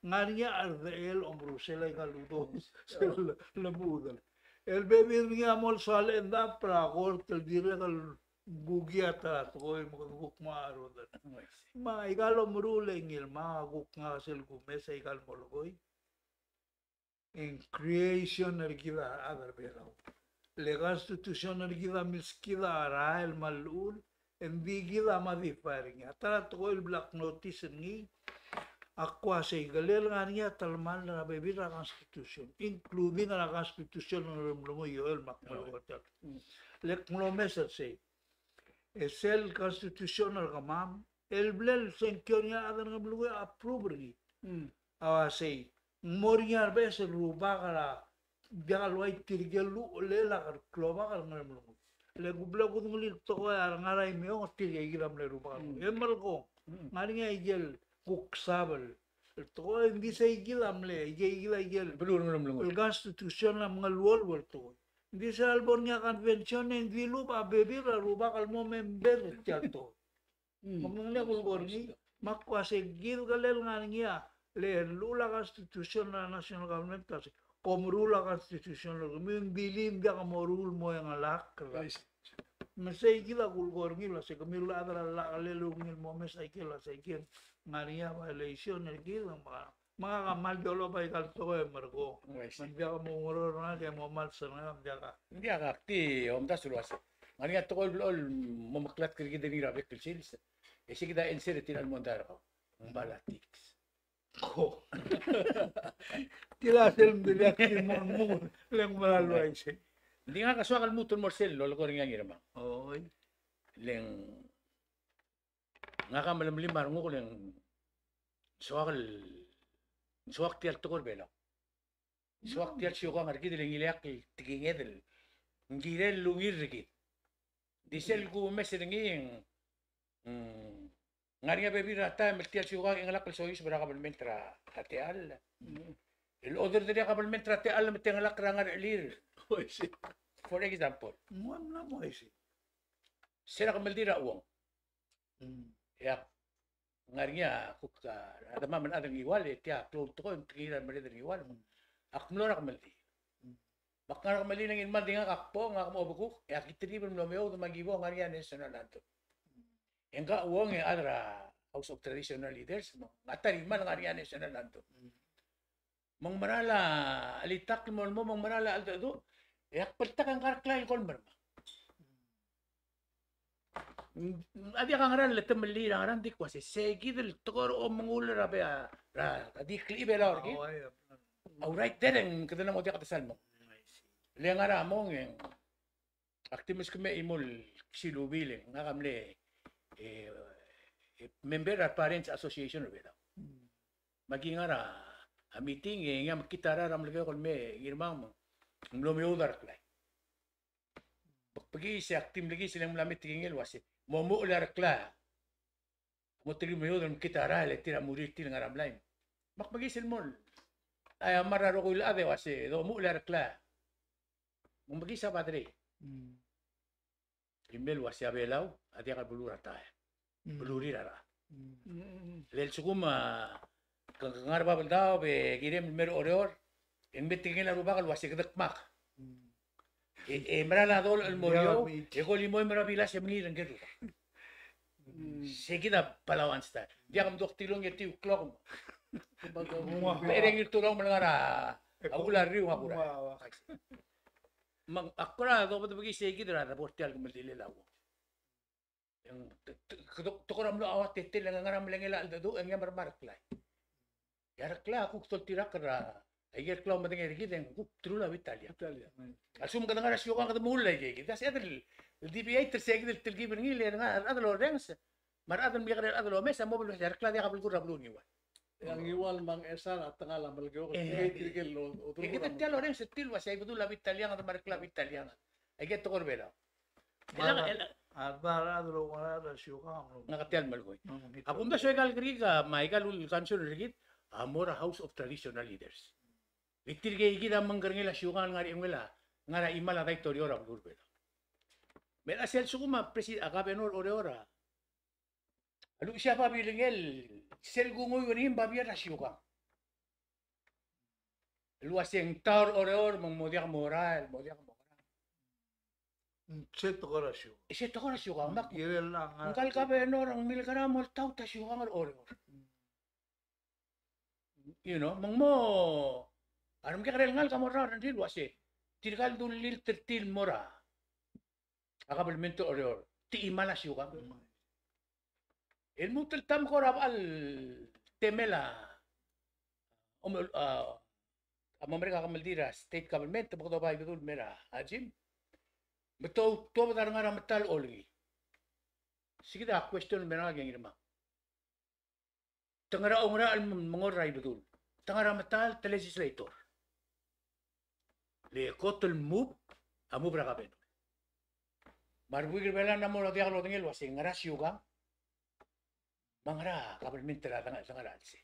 Ngarinya ardael ombrusela kaludo la budal. El bebé niya mol sal enda pra corte el dire kal gugia ta toy mo guk maro da. Ma igalo murule ngil ma guk nga sel gumesa igal molgoy. En creation ergida adar belaw. Le constitution ergida miskida ara el malul en digida ma difaring. Atara toy black notice ni Aqua say galel nga niya talman na bebida constitution including na constitution ng lumo yoel makmalwatal lek mlomeser say esel constitutional kamam el blel senkyor niya adan ng lumo approve ri say moria bes ruba kara bial white tirgelu lela kar kloba kar ng lumo le gubla ko ngul to ko ngaray meo tirgiram le ruba emal ko ngari nga igel kuksabel. Ito hindi sa igilam le, igil. El constitution na mga luwal to. Hindi sa Albornia Convention hindi lupa bebira ruba kalmo member tiyato. Mamangnya kulborni makwa segil galel nga niya le lula constitution na national government kasi komrula constitution lo membilin dia kamorul mo yang alak. Masay gila kulborni la se kamila adra la kalelungil mo mesay gila sa igil. Ngaria violation ergil mga kamal dolo ba ikalto ko mergo mandiya ka munguror na kaya mo mal sa nga mandiya ka Hindi ka akti om da sulwas. Ngani at tokol ol mamaklat kiri dini rabek pilsils. Esi kita insert tinan mo ndara ko. Ang balatiks. ko tila sel mbiyak ti mo leng malalo ay si Hindi nga kaswakal mo tun morsel lolo ko rin nga ngirama. oy Leng nga ka malamlim marungo ko leng suwak tial tokor bela. Suwak tial siyo ka ngarki dileng iliak tigingedel. Ngirel lungir rikit. Disel ko mesel nging ngari nga bebi rata meltial siyo ka ingalak kalsoyos bara kabalmentra tateal. El other dia kabalmentra tateal metengalak rangar elir. For example, mo na mo ay si sila kamaldira uang. Ya, ngarinya kukta ada man adang iwal tiya klon to ko tingiran mali dang iwal. Akmlo na kamaldi. Bakar kamaldi nang inman dinga kakpo nga mo bukuk ya kitri ben lomeo to magibo ngariya national nato. Engka uang ya adra House of Traditional Leaders mo. Atari man ngariya national nato. Mang marala alitak mo mang marala aldo yak pertak ang karklain kolmer. Adi ka ngaran letem meli ngaran dik was segi del tokor o mangul rabe ra adi klibe la orgi. All right there ang kada mo dia katasal mo. Le ngara mo ng Aktimis kami imol silubiling nga kamli member at parents association beda. Magingara a meeting nga makitara ram lagi kon me girmam nglomi udar klay. Pagi si aktim lagi silang melamit tingil wasi momo ular kla. Mo tigil mo yun kitara le tira murir til ngaram lain. Pagi silmon ay mararo ko ila de wasi do mo ular kla. Mo magi sa padre. Email wasi abelaw adia ka bulura ta. Buluri rara. Lel suguma kangar ba daw be girem mero oreor en metingin la rubakal wasi kadakmak. Marala dol el morio e ko limoy marabila se mngi rangeru. Seguida palawan sta. Dia kam doktilong yeti uklok. Pereng itulong mangara agula riu agura. Mang akora do betu bagi seguida da portial kumdile lawo. Yang tokoram lo awat tetel nga ngaram lengela do nga marmarklay. Yarakla kuk tol tirakra ayer klau mateng ergi den kuk trula Italia. Asum kadang ada syukur kadang mulai kayak gitu. Saya ada DPI tersegi del telgi berngi le ada lo rengs. Mar ada mikir ada lo mesa mobil yarakla dia kabel kurang belum niwa. Yang iwal mang esa at tengah lah malgyo tigil lo. Kita dia lo rengs setil wasai betul la Italiana atau markla Italiana. Ayer tokor bela. Ada lo ada syukur. Nakatial malgoy. Apun da soy gal griga maigal ul kanso rigit Amora House of Traditional Leaders. Litir gay gida manggarngela syukan ngari ngela ngara imala dai toriora burbela. Mela sel suguma presid agabenor oreora. Alu siya pa bilingel sel gungoy wenim babia na syukan. Luaseng taur oreor mang modiak moral. Seto korasyo. Ese to kora syukan mak. Irel lang. Angkal kabenor ang milkara mo tau ta syukan oreor. You know, mang mo aram ka karel ngal kamora nan dil wasi tirgal dulil tertil mora akabel mento oreor ti imala syuka el mutel tam korab al temela mereka kamaldira state government bakdo bay betul mera ajim betul to badar ngara metal olgi sigida question mera gengirma tengara ongra al mengorai betul tengara metal legislator le kotol mub amu brakaben marbuigir bela namo lo diaglo dengel wasi ngara syuga mangra government tera tengara alse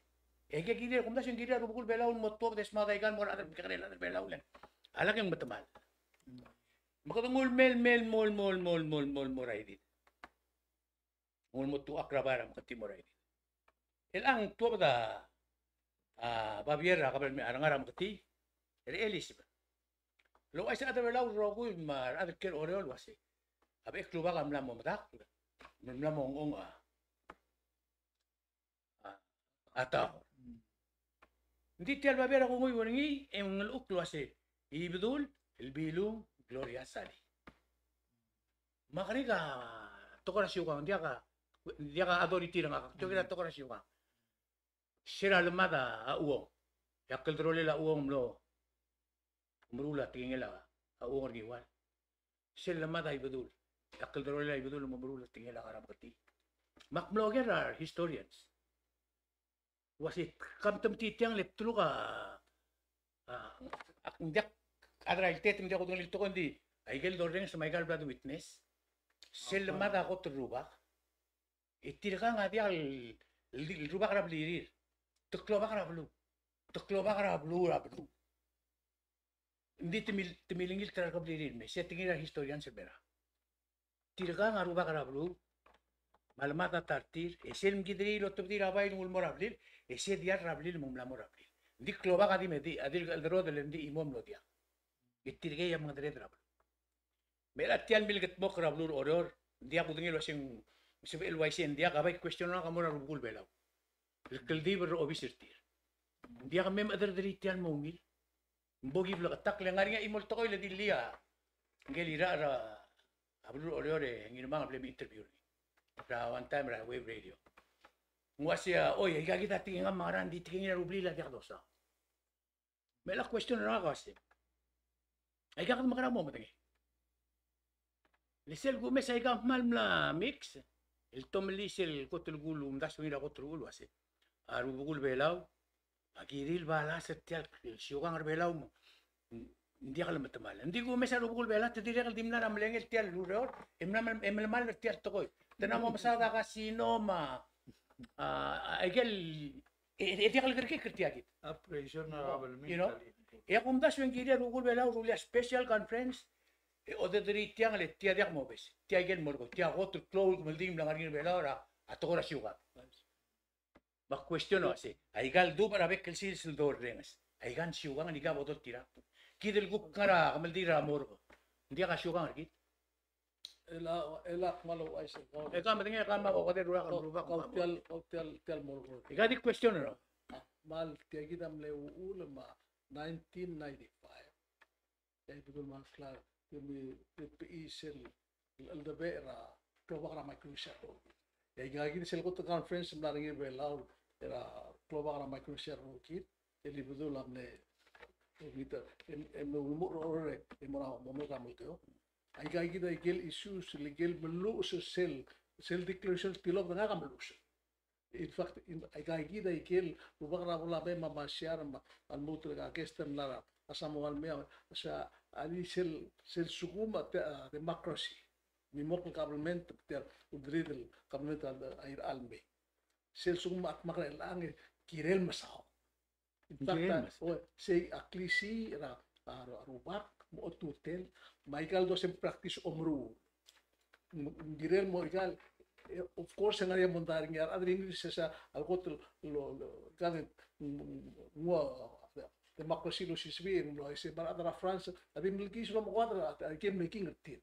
ege gide kumda sing gide rubukul bela un motto desmada ikan mora ada bikarela bela ulen alak yang betemal makatungul mol morai dit mol motu akrabara makati morai dit elang tua pada Baviera kabel mi arang makati elis lo ay sa ada law rogo mar ada ker oreol wasi abe kluba kam lam matak lam ong ata hindi tial Baviera ko ngoy wani en el uklo wasi ibdul el bilum Gloria Sali makani ka tokora syuka dia ka authority nga tokira tokora syuka sira lemada a uong yakal drole la uong lo merula tingela a uong riwal sira lemada ibadul yakal drole la ibadul merula tingela karam kati mak blogger are historians wasit kam tem titiang leptulu ka ndak adra iltet ndak ko dong kon di aigel doreng sa maigal blood witness sira lemada ko truba itirga nga dia el rubak rab lirir Tuklo bakara blu. Hindi timilingil tara kablirin me. Siya tingin na historian sa bera. Tirga nga ruba kara blu. Malamata tartir. Esil mgidri lo tubdi rabay ng ulmo rablil. Esil diar rablil mong lamo rablil. Hindi kloba ka di medi. Adil aldero del hindi imom lo diya. Itirga yung mga dere rablo. Mela tiyan milgat mo karablur oror. Hindi ako dingil wasing LYC. Hindi kabay question na kamo na rubul belaw. Kaldiver obisirtir. Dia kami maderdritian mongil. Bogi vlog attack lang nga imol to ko ila dilia. Ngelira ra ablu ore ngin mga play interview ni. Ra one time ra wave radio. Ngwasya oy higa kita tingin nga mga randi tingin na rublila dia dosa. Mela question na kasi. Ay ka magara mo matangi. Lisel gumes ay kam mal mla mix. El tom lisel kotul gulu mdas mira kotul gulu ase. Aru bugul belau. Agiril bala setial syugang arbelau mo. Hindi ka lang matamal. Hindi gumes aru bugul bela te dire dimna ram lengel tial luror. Emna mal tial tokoy. Tanamo masada kasino ma. Egel etiakal kerke kertiakit. Appreciation honorable You know? mentally. Ya kumdas yung kiri rugul belau rulia special conference. O de diri tiang le tia diak mo bes. Tia gen morgo. Tia gotu close meldim lang arin belau ra atokora syuga. Bak question ase. Aigal du para bekel sil dor rengas. Aigan syuga ni ga bodot tira. Kidel gup kara kameldira morgo. Dia ka syuga ngarkit. Ela malo ay sa ko. Eka matinga ka ma ko de ruwa ka ruwa Kau tial morgo. Ika di question no. Mal tiagidam le ulama 1995. Kaya betul mal klar kami PPI sel aldabera klobakra microshare. Kaya gagi sel ko conference naringi belau era klobakra microshare kit. Eli betul amle kita umur orang emora momera multeo. Ay gagi da igel issues legal melu sel declaration pilok na kamelus. In fact, ay gagi da igel ubakra wala ba mamasyar al mutre ka kestem lara asamual mea sa ali sel sukuma democracy mi mokul government ter udridel government air alme sel sukuma at makra lang kirel masao in fact say aklisi ra rubak mo tutel Michael do sem practice omru girel mo igal of course ang area montaring yar adrin sa algot lo ganet mo democracy lo sisbin lo ese para da France abi milki silo mo quadra game making atin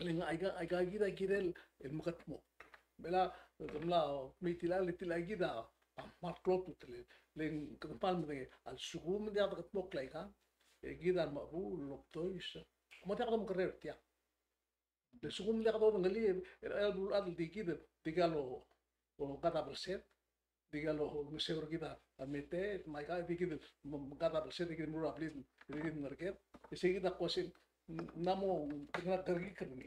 ling ay gida girel el mukat mo bela tumla mitila litila gida ma klot tele ling kapal mo al sugum dia kat mo klay ka gida ma ru lo tois mo ta mo career tia le sugum dia ka do ngali el bul adl di gida digalo o kata berset digalo museur kita amete mai ka dikit kata berset dikit murah beli dikit market isi kita kosin namo kena kergi kerni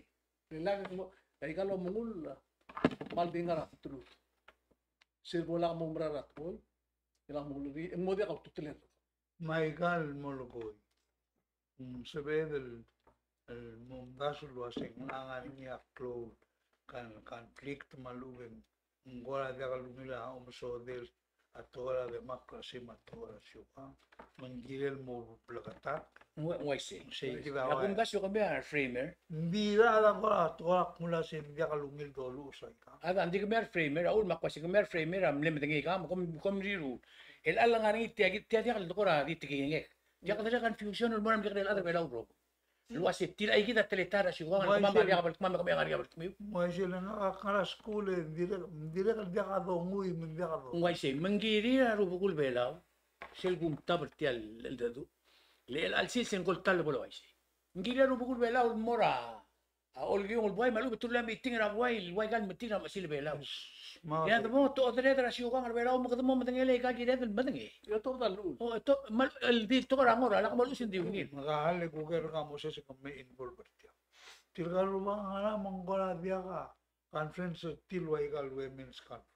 lelang mo ay kalau mengul mal dengar terus sir bola mo merarat boy ilang mo lagi mo dia kau tutelet Michael Mologoy. Se ve el mundazo lo hacen nangan niya cloud kan conflict malugen ngora dia kalumila umso del atora democracy matora syuka manggirel mo plakatak Wai se. say Ya kita kumdas yung kami framer. bira da kora atora mula sin dia kalumil dolu sa ka Ada andi kami framer. Aul makwasi kami framer am lem dengi kam kom riru. El alang ani tia kal dokora di tigenge. Dia kada confusion ul moram dia ada belau bro. Lu ase tira ay kita teletara syuga Wai mama se. dia kabal mama kami ngari kabal kami. mo sila nakakara school dire dia ka do ngui min dia ka do Wai se mangiri ru bugul belau. Sel gum tabar tial el dadu. Le al sil sen gol tal bolo wai se. Ngiri ru bugul belau mora. Olgi ul boy malu betul lam iting ra boy gan meting ra masil belau. ma Ya mo to odre tra syuga ngar belau mo kadmo matengele ka gire del matengi. yo to dalu Oh, ito, el di to orang orang, anak malu sindi ungin. makahali ko kaya ka mo sa kami involved dia tilga rumah ana manggola dia ka conference tilway kal women's conference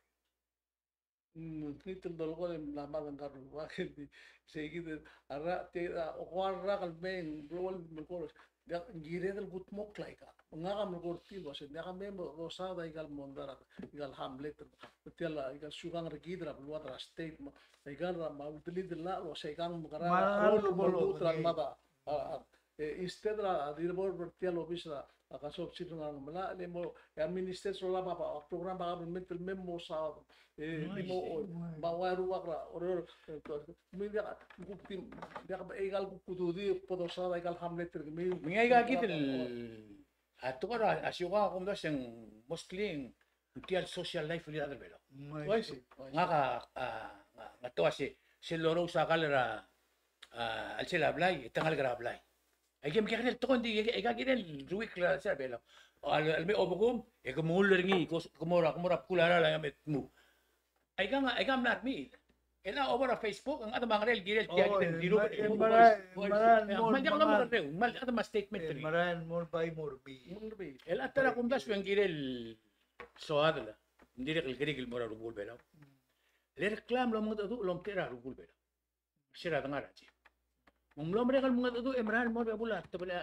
nitil dol ko lama ng karu bakit sige ara te okwara kalbeng rol mo dia gire del gut mok lai ka nga kam ko tilo se dia kam mo rosa da igal mondara igal hamlet tela igal sugang regidra luar ra state mo igal ra ma utili de la lo se kan mo kara Mahal rol bolo, mo tra okay. mata instead ra dirbor bertial obisra akasop sito nga mala le mo minister so la pa program ba mental memo sa di mo bawaru akra or media guptim dia ka egal kutudi podo sa egal hamlet mi Mingay ka kitil, ato ka ra, asyo ka kung das yung mostly yung social life ulit adal belo. why si Nga ka, nga to asi, si loro sa kalera, al sila ablay, itangal ka ablay. Ay kaya mikakil, to hindi, ay kakil, ruwik la sa belo. Al may obogum, ay kumulur ngi, kumura kulara lang yung mo. Ay ka nga, ay ka mnat mi. Ela over a Facebook ang atang rel girel tiya Oh, kita diro. maran Manyak lang mga rel, mal atang statement rin. maran mo by morbi. Ela tara kung das yung girel soadla. Hindi rin girigil mora rubul belaw. Le reklam lo mga adu lom tira rubul belaw. Sira tanga raji. Mung lom rekal mga adu emran mo bebulat tabala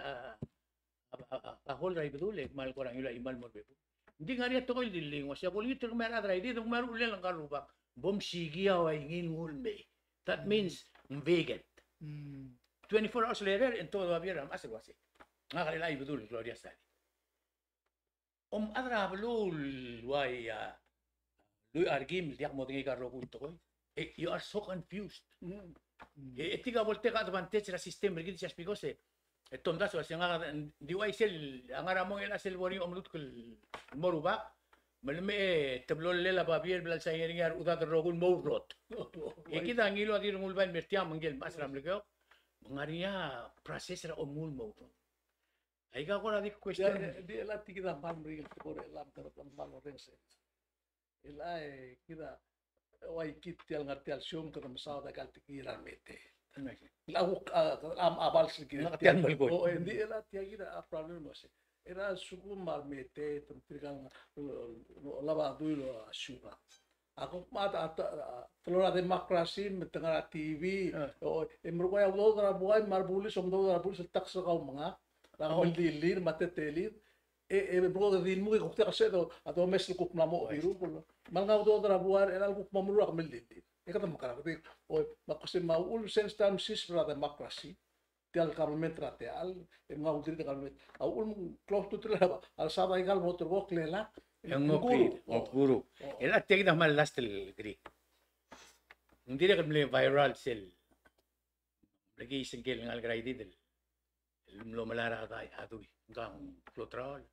ahol ray bedule mal ko rang ila imal mo bebu. Hindi nga riya to ko diling wasya politik mera dray di dong maru le lang karubak. Bom sigiya wa ingin ngulme. That means vegan. 24 hours later en todo abiera mas wasi. Nga kalila ibedul Gloria Sali. Adra belul why Lui argim diak mo tingi karo kunto ko. You are so confused. Etiga volte ka advantage la sistema gid siya because tonda so siya nga diway sel ang aramong ila sel wori omlut kul moruba malme tablol lela babier blal sa ngar uda rogun mowrot. Kita ngilo adir ngulban mertia manggel masram lego. Mangariya process ra omul mowrot. Ay ka ko na di question. Di la tikida pan ring ko lam tarap lam rense. Ila kita wai kitial ngartial siom kada masaw da kal tikiran mete. Lauk am abal sikit. Ngartial malgo. Oh hindi ila tia kita a problem mose. Era suku mal mete tumtirkan laba duilo asuba. Ako mata telora demokrasi metengah TV. Oh emruko ya do dra buai marbuli somdo dra buli setak sekau mga. Lang dilir mate telir. Bro din mo ko ta kasi do ato mes ko na mo biru ko malngaw do dra buar elal ko mamru ak melit kata makara o makosin maul sen stam sis fra democracy tel government rate al ngaw dir government aul close to tra al saba igal motor go klela Yang guru. Ela tiya kita mal last el Greek. Hindi rin kami viral sel. Lagi isingkil ng algradi del. Lo malara ka adoy. Hanggang flotrol.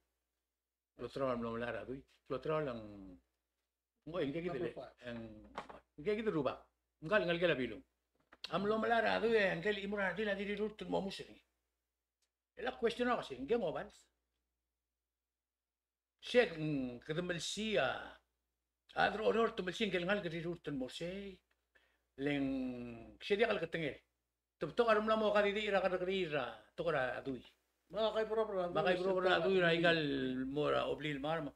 Flotrol lo malara adoy. Flotrol ang hindi kita le. Hindi kita ruba. Hanggang ngal bilong. Am lo malara adoy hanggang imura dila diri rutun mo musiri. Ela question ako kasi hindi mo bals. Siya kadamel siya. Adro onor tumalsin ngal diri rutun mo siya. Leng siya di akal katengel. Tupto aram lang mo kadidi ira kadira to kara adoy. Makay pro adoy ra igal mora oblil marma.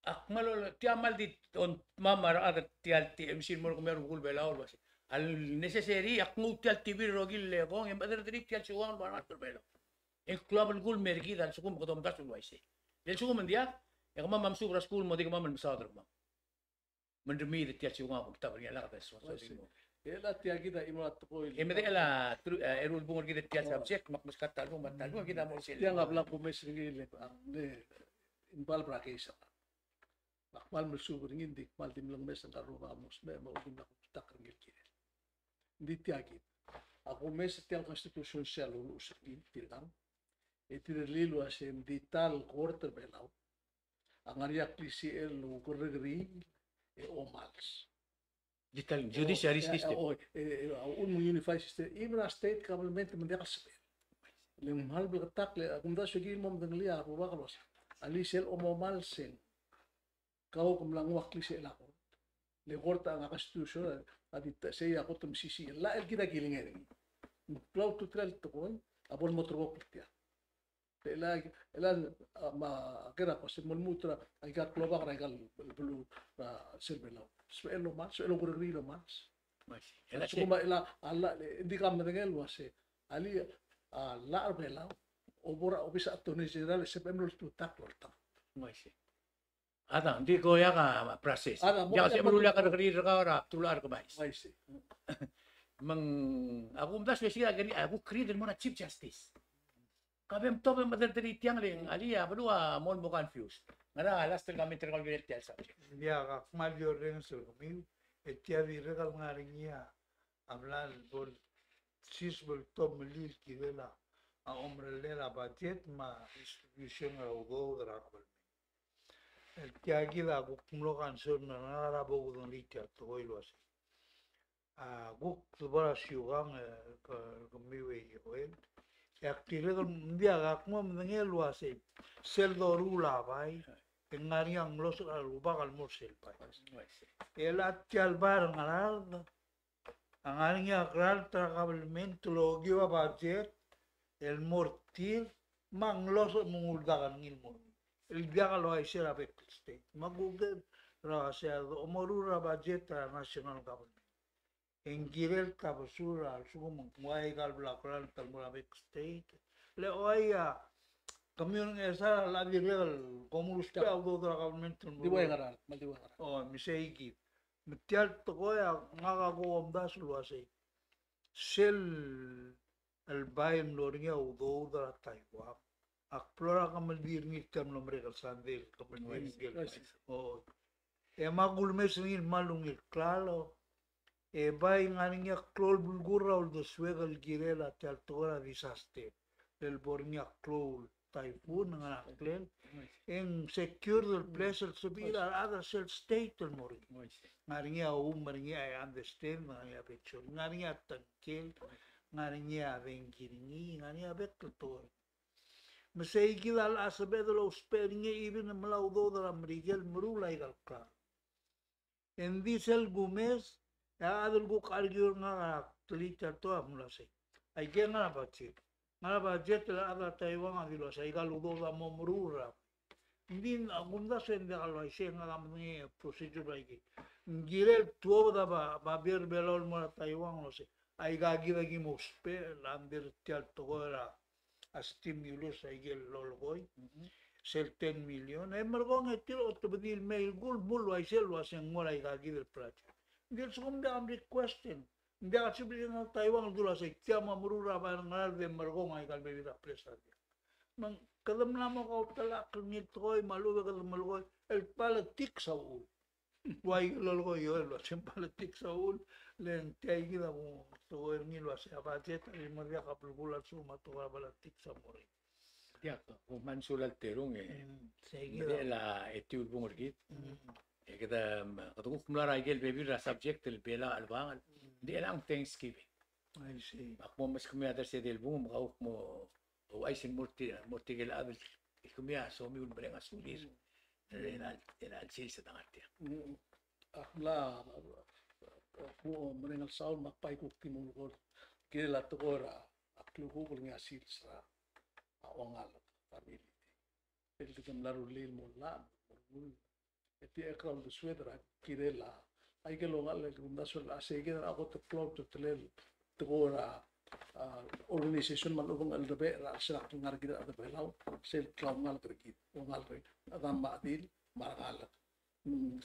Akmal tiamal dit on mamar at tial TMC mo ko meron gul belaw basi. Al necessary akngu tial TV rogil le ko em adar diri tial suwan barat belo. En club al gul mergi dal sukum ko dom dasul waisi. Del sukum dia ya kama mamsu ra school mo di kama man masadr ma. Mendemi dit tial suwan ko tabal ya la tas. Ela tia kita imulat ko. Emede ela erul bungor kita tial subject mak muskat talu matal kita mo sil. Dia ngabla ko mes ngile imbal prakesa. Makmal mesubur ngindi mal timlang mes ang karuba amos me mo ugin ako tak ngil kire. Di tia kita. Ako mes tial konstitusion siya lulus tirang. Itirlilu asem di tal quarter belaw. Ang ariak klisi elu kurregri omals. Digital judiciary system. Un unified system. Even a state government mendekas. Leng hal berketak le kumda sugi mom denglia ruba kalos. Ali sel omomal sen. Kau kumlang wakli sel ako. Le korta ang constitution ati say ako tum sisi. La el kita kilingere. Plau to trail to ko abol motro ko ktia. Ela ma kera ko simol mutra ay ka kloba ka gal bulu serbelaw. Suelo mas, suelo kuriglo mas. Ela kuma ela alla hindi ka madengel wase. Ali la arbelaw. Obora obisa attorney general september to taklorta. Masi. Ada hindi ko ya ka process. Ya kasi marula ka career ka ora tular ka mais. Masi. Mang ako mdas besi gani ako create mo na chief justice. Kabem to bem madar diri tiang ling alia badua mon mo confused. Ngara last kami terkal gel tial subject. Ya akmal yo ren so mi etia viregal ngaringia hablar por sisbol tom lil kidela a omrele la budget ma distribution a ugo drakol. El tiagi da kumlo kanson na nara bogo don litia to ilo así. A guk tubara siugang kamiwe yoel. Active con dia gakmo mengel wase sel dorula bai Engari ang los alubak al morsel pa. El atial bar ngaral. Ang aring akral trakabalmento logi wa budget. El mortil mang los menguldakan ngilmo. El dia kalau ay sila state. Magugad ra siya omorura budget ra national government. Engirel kabasura al sugo mengmuai kal belakran talmula state. Le oya Kami esa la direl como usted auto government Di ba ngaral? Mali ba ngaral? oh misegi metial tokoya ngaga ko amdas luase sel el baim loringa udo da Taiwan akplora kamal birni kam nombre kal sandel kamal birni oh e magul mesngin malungil claro e bay nganinga klol bulgura ul do suegal girela tal tokoya disaster el bornia klol typhoon ng aklen en secure the place of subira other self state el mori ngaringa maringa I understand ngaringa picture ngaringa tangkel ngaringa vengiringi ngaringa bektor mesai gidal asabedo lo speringe even malaudo da mrigel mrula igal ka en diesel gumes ya adul gu kalgiur nga tlicha to amulase ay genga bachi Ngala budget la ada Taiwan adilo sa igaludo da momrura. Hindi agunda sende kalau ise ngala mni procedure lagi. Ngire tuo da ba bir belol mo Taiwan lo se. Ai gagi lagi mospe lander tial togora a stimulus ai gel lolgoi. Sel 10 million. E mergong etil otobedil mail gul mulu ai sel lo asen ngora ai gagi del project. Ngir sumbe am requesting. Hindi kasi bilang Taiwan dulu sa tiya mamurura ba ngal de mergong ay kalbe bida presa dia. Mang kadam namo kau talak ngit koy malu kadam malugoy el politik sa ul. Wai lolgoy yo el sem politik sa ul len tiya gida mo to ngilo sa budget ay maria kapulgula suma to politik sa mori. Tiyak kung mansulal terong Sige la etiul bungurgit. Kita katong kumlara igel baby ra subject el bela albangal. Di lang Thanksgiving. I see. Ako mas kumya sa del bungo makauk mo o ay sin multi gel abel kumya so mi un breng asulir. Era sil sa tangatia. Akla ko merengal saul mapai ko timong ko kila tokora aklu ko nga sil sa awangal family. El kam laru lil mo la eti ekral do swedra kirela hay que lograr el grundaso así que hago te plot to tlel tokora organisation malubong al rebe ra sa ngar gida ada belau sel cloud ngal terkit ngal re adam badil maral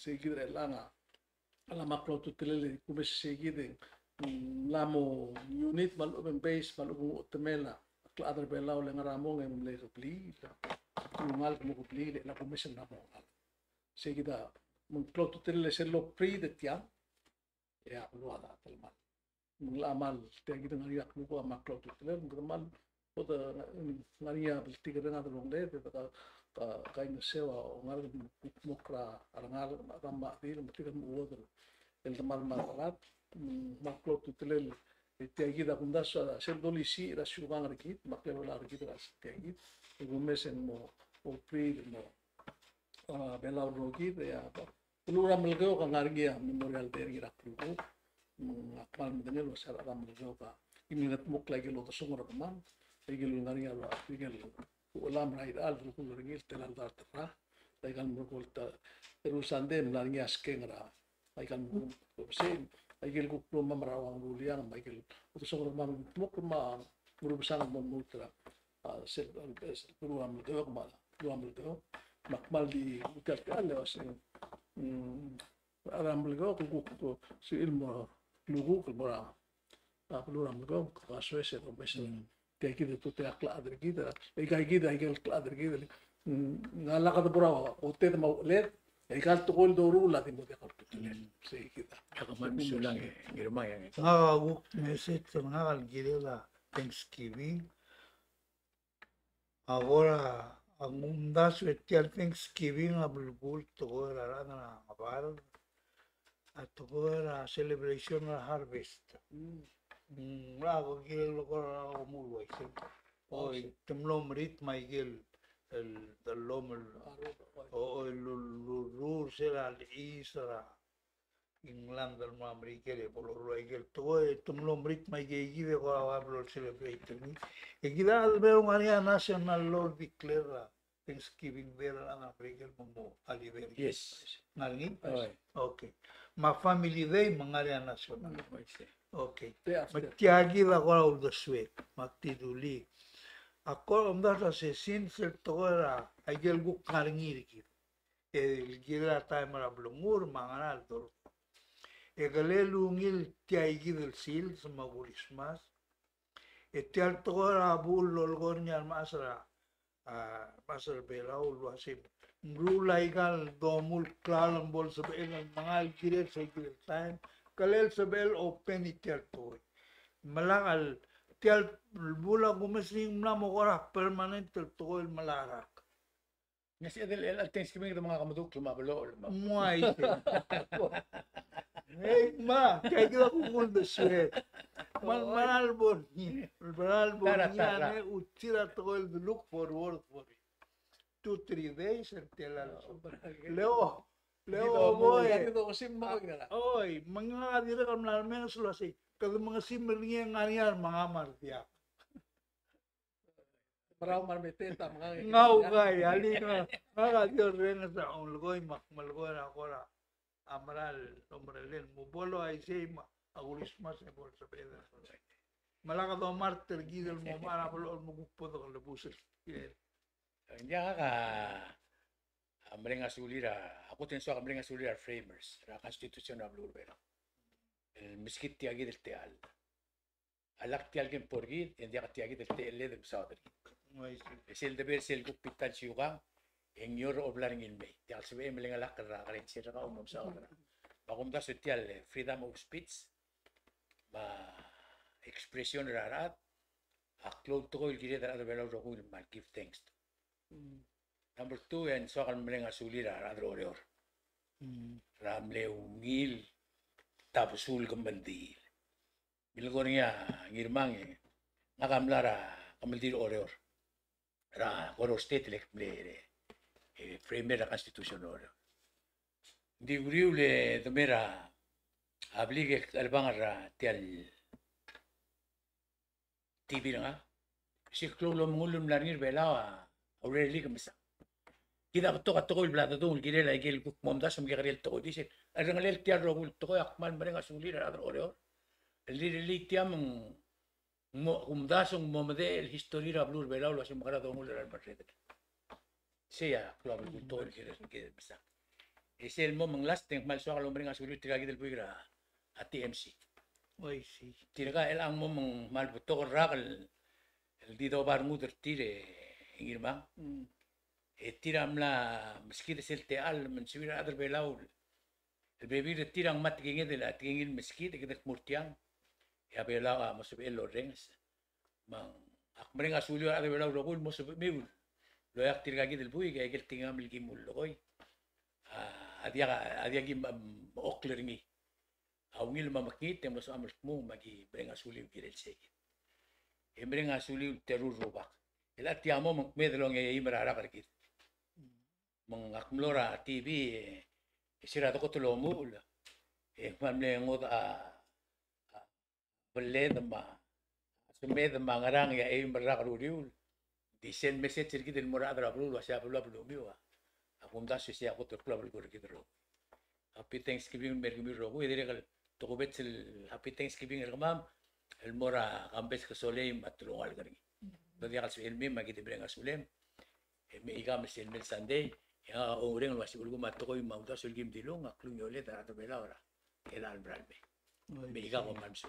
seguir elanga ala maklot to tlel kumes seguir lamo unit malubong base malubong temela ada belau le ngaramong em le pli ngal mo pli la kumes na mo seguida mengklot tel selo pri de tiang ya luada telman menglamal tiang kita ngariak lupa maklot tel menglamal pada ngaria belti kada ngada longle te ka kain sewa ngar mokra arangal tamba dir belti kan uodr el temal malat maklot tel tiang kita kundas sel dolisi ra sugang rekit maklot la rekit ra tiang kita gumesen mo o pri mo belau rogi ya Pelura melgeo ka ngargia memorial dari rakluko akmal medene lo sara ram melgeo ka imingat muk lagi lo tasungor kaman lagi lo ngargia lo apigel ulam raid al lo ngil telal dar tra laikan mukul ta terusan dem ngargia skengera laikan mukul sen lagi lo kuplo mamrawang luliang lagi lo tasungor mam muk ma murubsang mon mutra sel pelura melgeo ka pelura melgeo makmal di ukat lewas aram lego ko si ilmo lugu ko mora pelura lego ko aswese ko besen te kide to te akla adr kide e kai kide ai kel adr kide ngala ka bora o te ma le e kal to gol doru la timo te kal to le se kida Ako man sulang girma yang Ngagawuk message sa mga kalgirila Thanksgiving. Agora ang mundas wetial Thanksgiving abulbul togora na abar at togora celebration na harvest. Lago gil ko muluway sin. Oy temlom rit may gil el dalom o el lur sera al isra England al mamrikere por lo que el todo tumlom ritmo que give ko hablo celebrate ni e gida al ver un área national law declare Thanksgiving vera ang American mo aliver Yes. ngalni Oy. okay ma family day mangaria national Oy, si. okay Te magtiagi la ko of the sweat magtiduli ako onda sa sin sel to era agel gu karngir ki el gira time ra blumur manganal to e galelungil tiagi del sil sa magulismas e tial to era bul lolgor nyar masra pasal belau lu asim ngulai gal domul klalam bol sabel mangal giret sa giret time kalel sabel open itial to malangal tial bula gumising na mo ora permanent to el malarak Kasi el Thanksgiving ito mga kamaduk lumabalo. muay hey ma kaya kita kung the sweat manal bon Tara. utira to el look forward for it 2-3 days until Leo boy Dito kasi mo nga. oy mga dira kam lalmen sulasi kada mga simmernya ngariar mga martia Parang marmite ta mga. ngau kay ali nga dio ren sa ulgoy malgoy na kora amral omrelen mubolo ay say agulis mas e bol sa peda malaka do marter gidel mo mara bolo mo gupo do lebusel Hindi ka mereka sulira. Ako tin so mereka sulira framers. La Constitución hablo pero. El miskit tiagi del teal. Alak tial que por git en dia tiagi del teal de saudri. Es el deber ser el gupitan siuga en yor oblaring in me. Tial se ve melenga la kara karen sira ka umom saudra. Bagum da so tial freedom of speech. Ma expression rarat. Aklo to el gire da belo rogul mal give thanks. Number 2 and so kan melenga sulira radroreor. Ramle ungil tapusul kembali. Bilgornya ngirmang ngakamlara kamaldir oreor. Ra koro state lek blere. Framer la constitution oreor. Di uriule domera ablige albangara tial TV nga. Si klolo mungulum langir belawa aureli kamisa. Kita betul kata kau belada tu, kira lagi kau momdas mungkin kira tu kau disit. Ada ngalel tiar rohul tu kau akmal mereka sulit ada orang. Lili tiam momdas momade histori rablur belau lo semua tu mul dalam persen. Saya kalau betul kira bisa. Ese el mom nglas teng mal soal mereka sulit lagi del puira ATMC. oy si Tira el ang mom mal betul rakal el dido bar muter tire ingirma. Tirang la meski de selte al mensubir adar belaul el bebir tirang mat kingin de la kingin meski de que murtiang ya belawa mosub el lorengs mang akmring asulio adar belaul rogul mosub miul lo yak tirgagi del bui que el tingam el gimul loy adia gim okleringi awngil mamakit tem los amel mu magi bring asulio kirel segi bring asulio terur robak el atiamo mang medlong e imrara karkit mengakmlora TV sira to lo mul mamle ngot beled ma sumed mangarang ya imra karuriul di send message cirki del morada abru wa sha abru miwa akum da se ako to club ko kidro happy Thanksgiving mergumi rogo idire kal to ko betel happy Thanksgiving ergamam el mora ambes ka soleim atlungal kari do dia kal elmi magiti brenga sulem me igam sen mel sunday ya orang masih belum matok yung mauta sulgim dilong aklung yolet at bela ora el albralbe me iga ko mamsu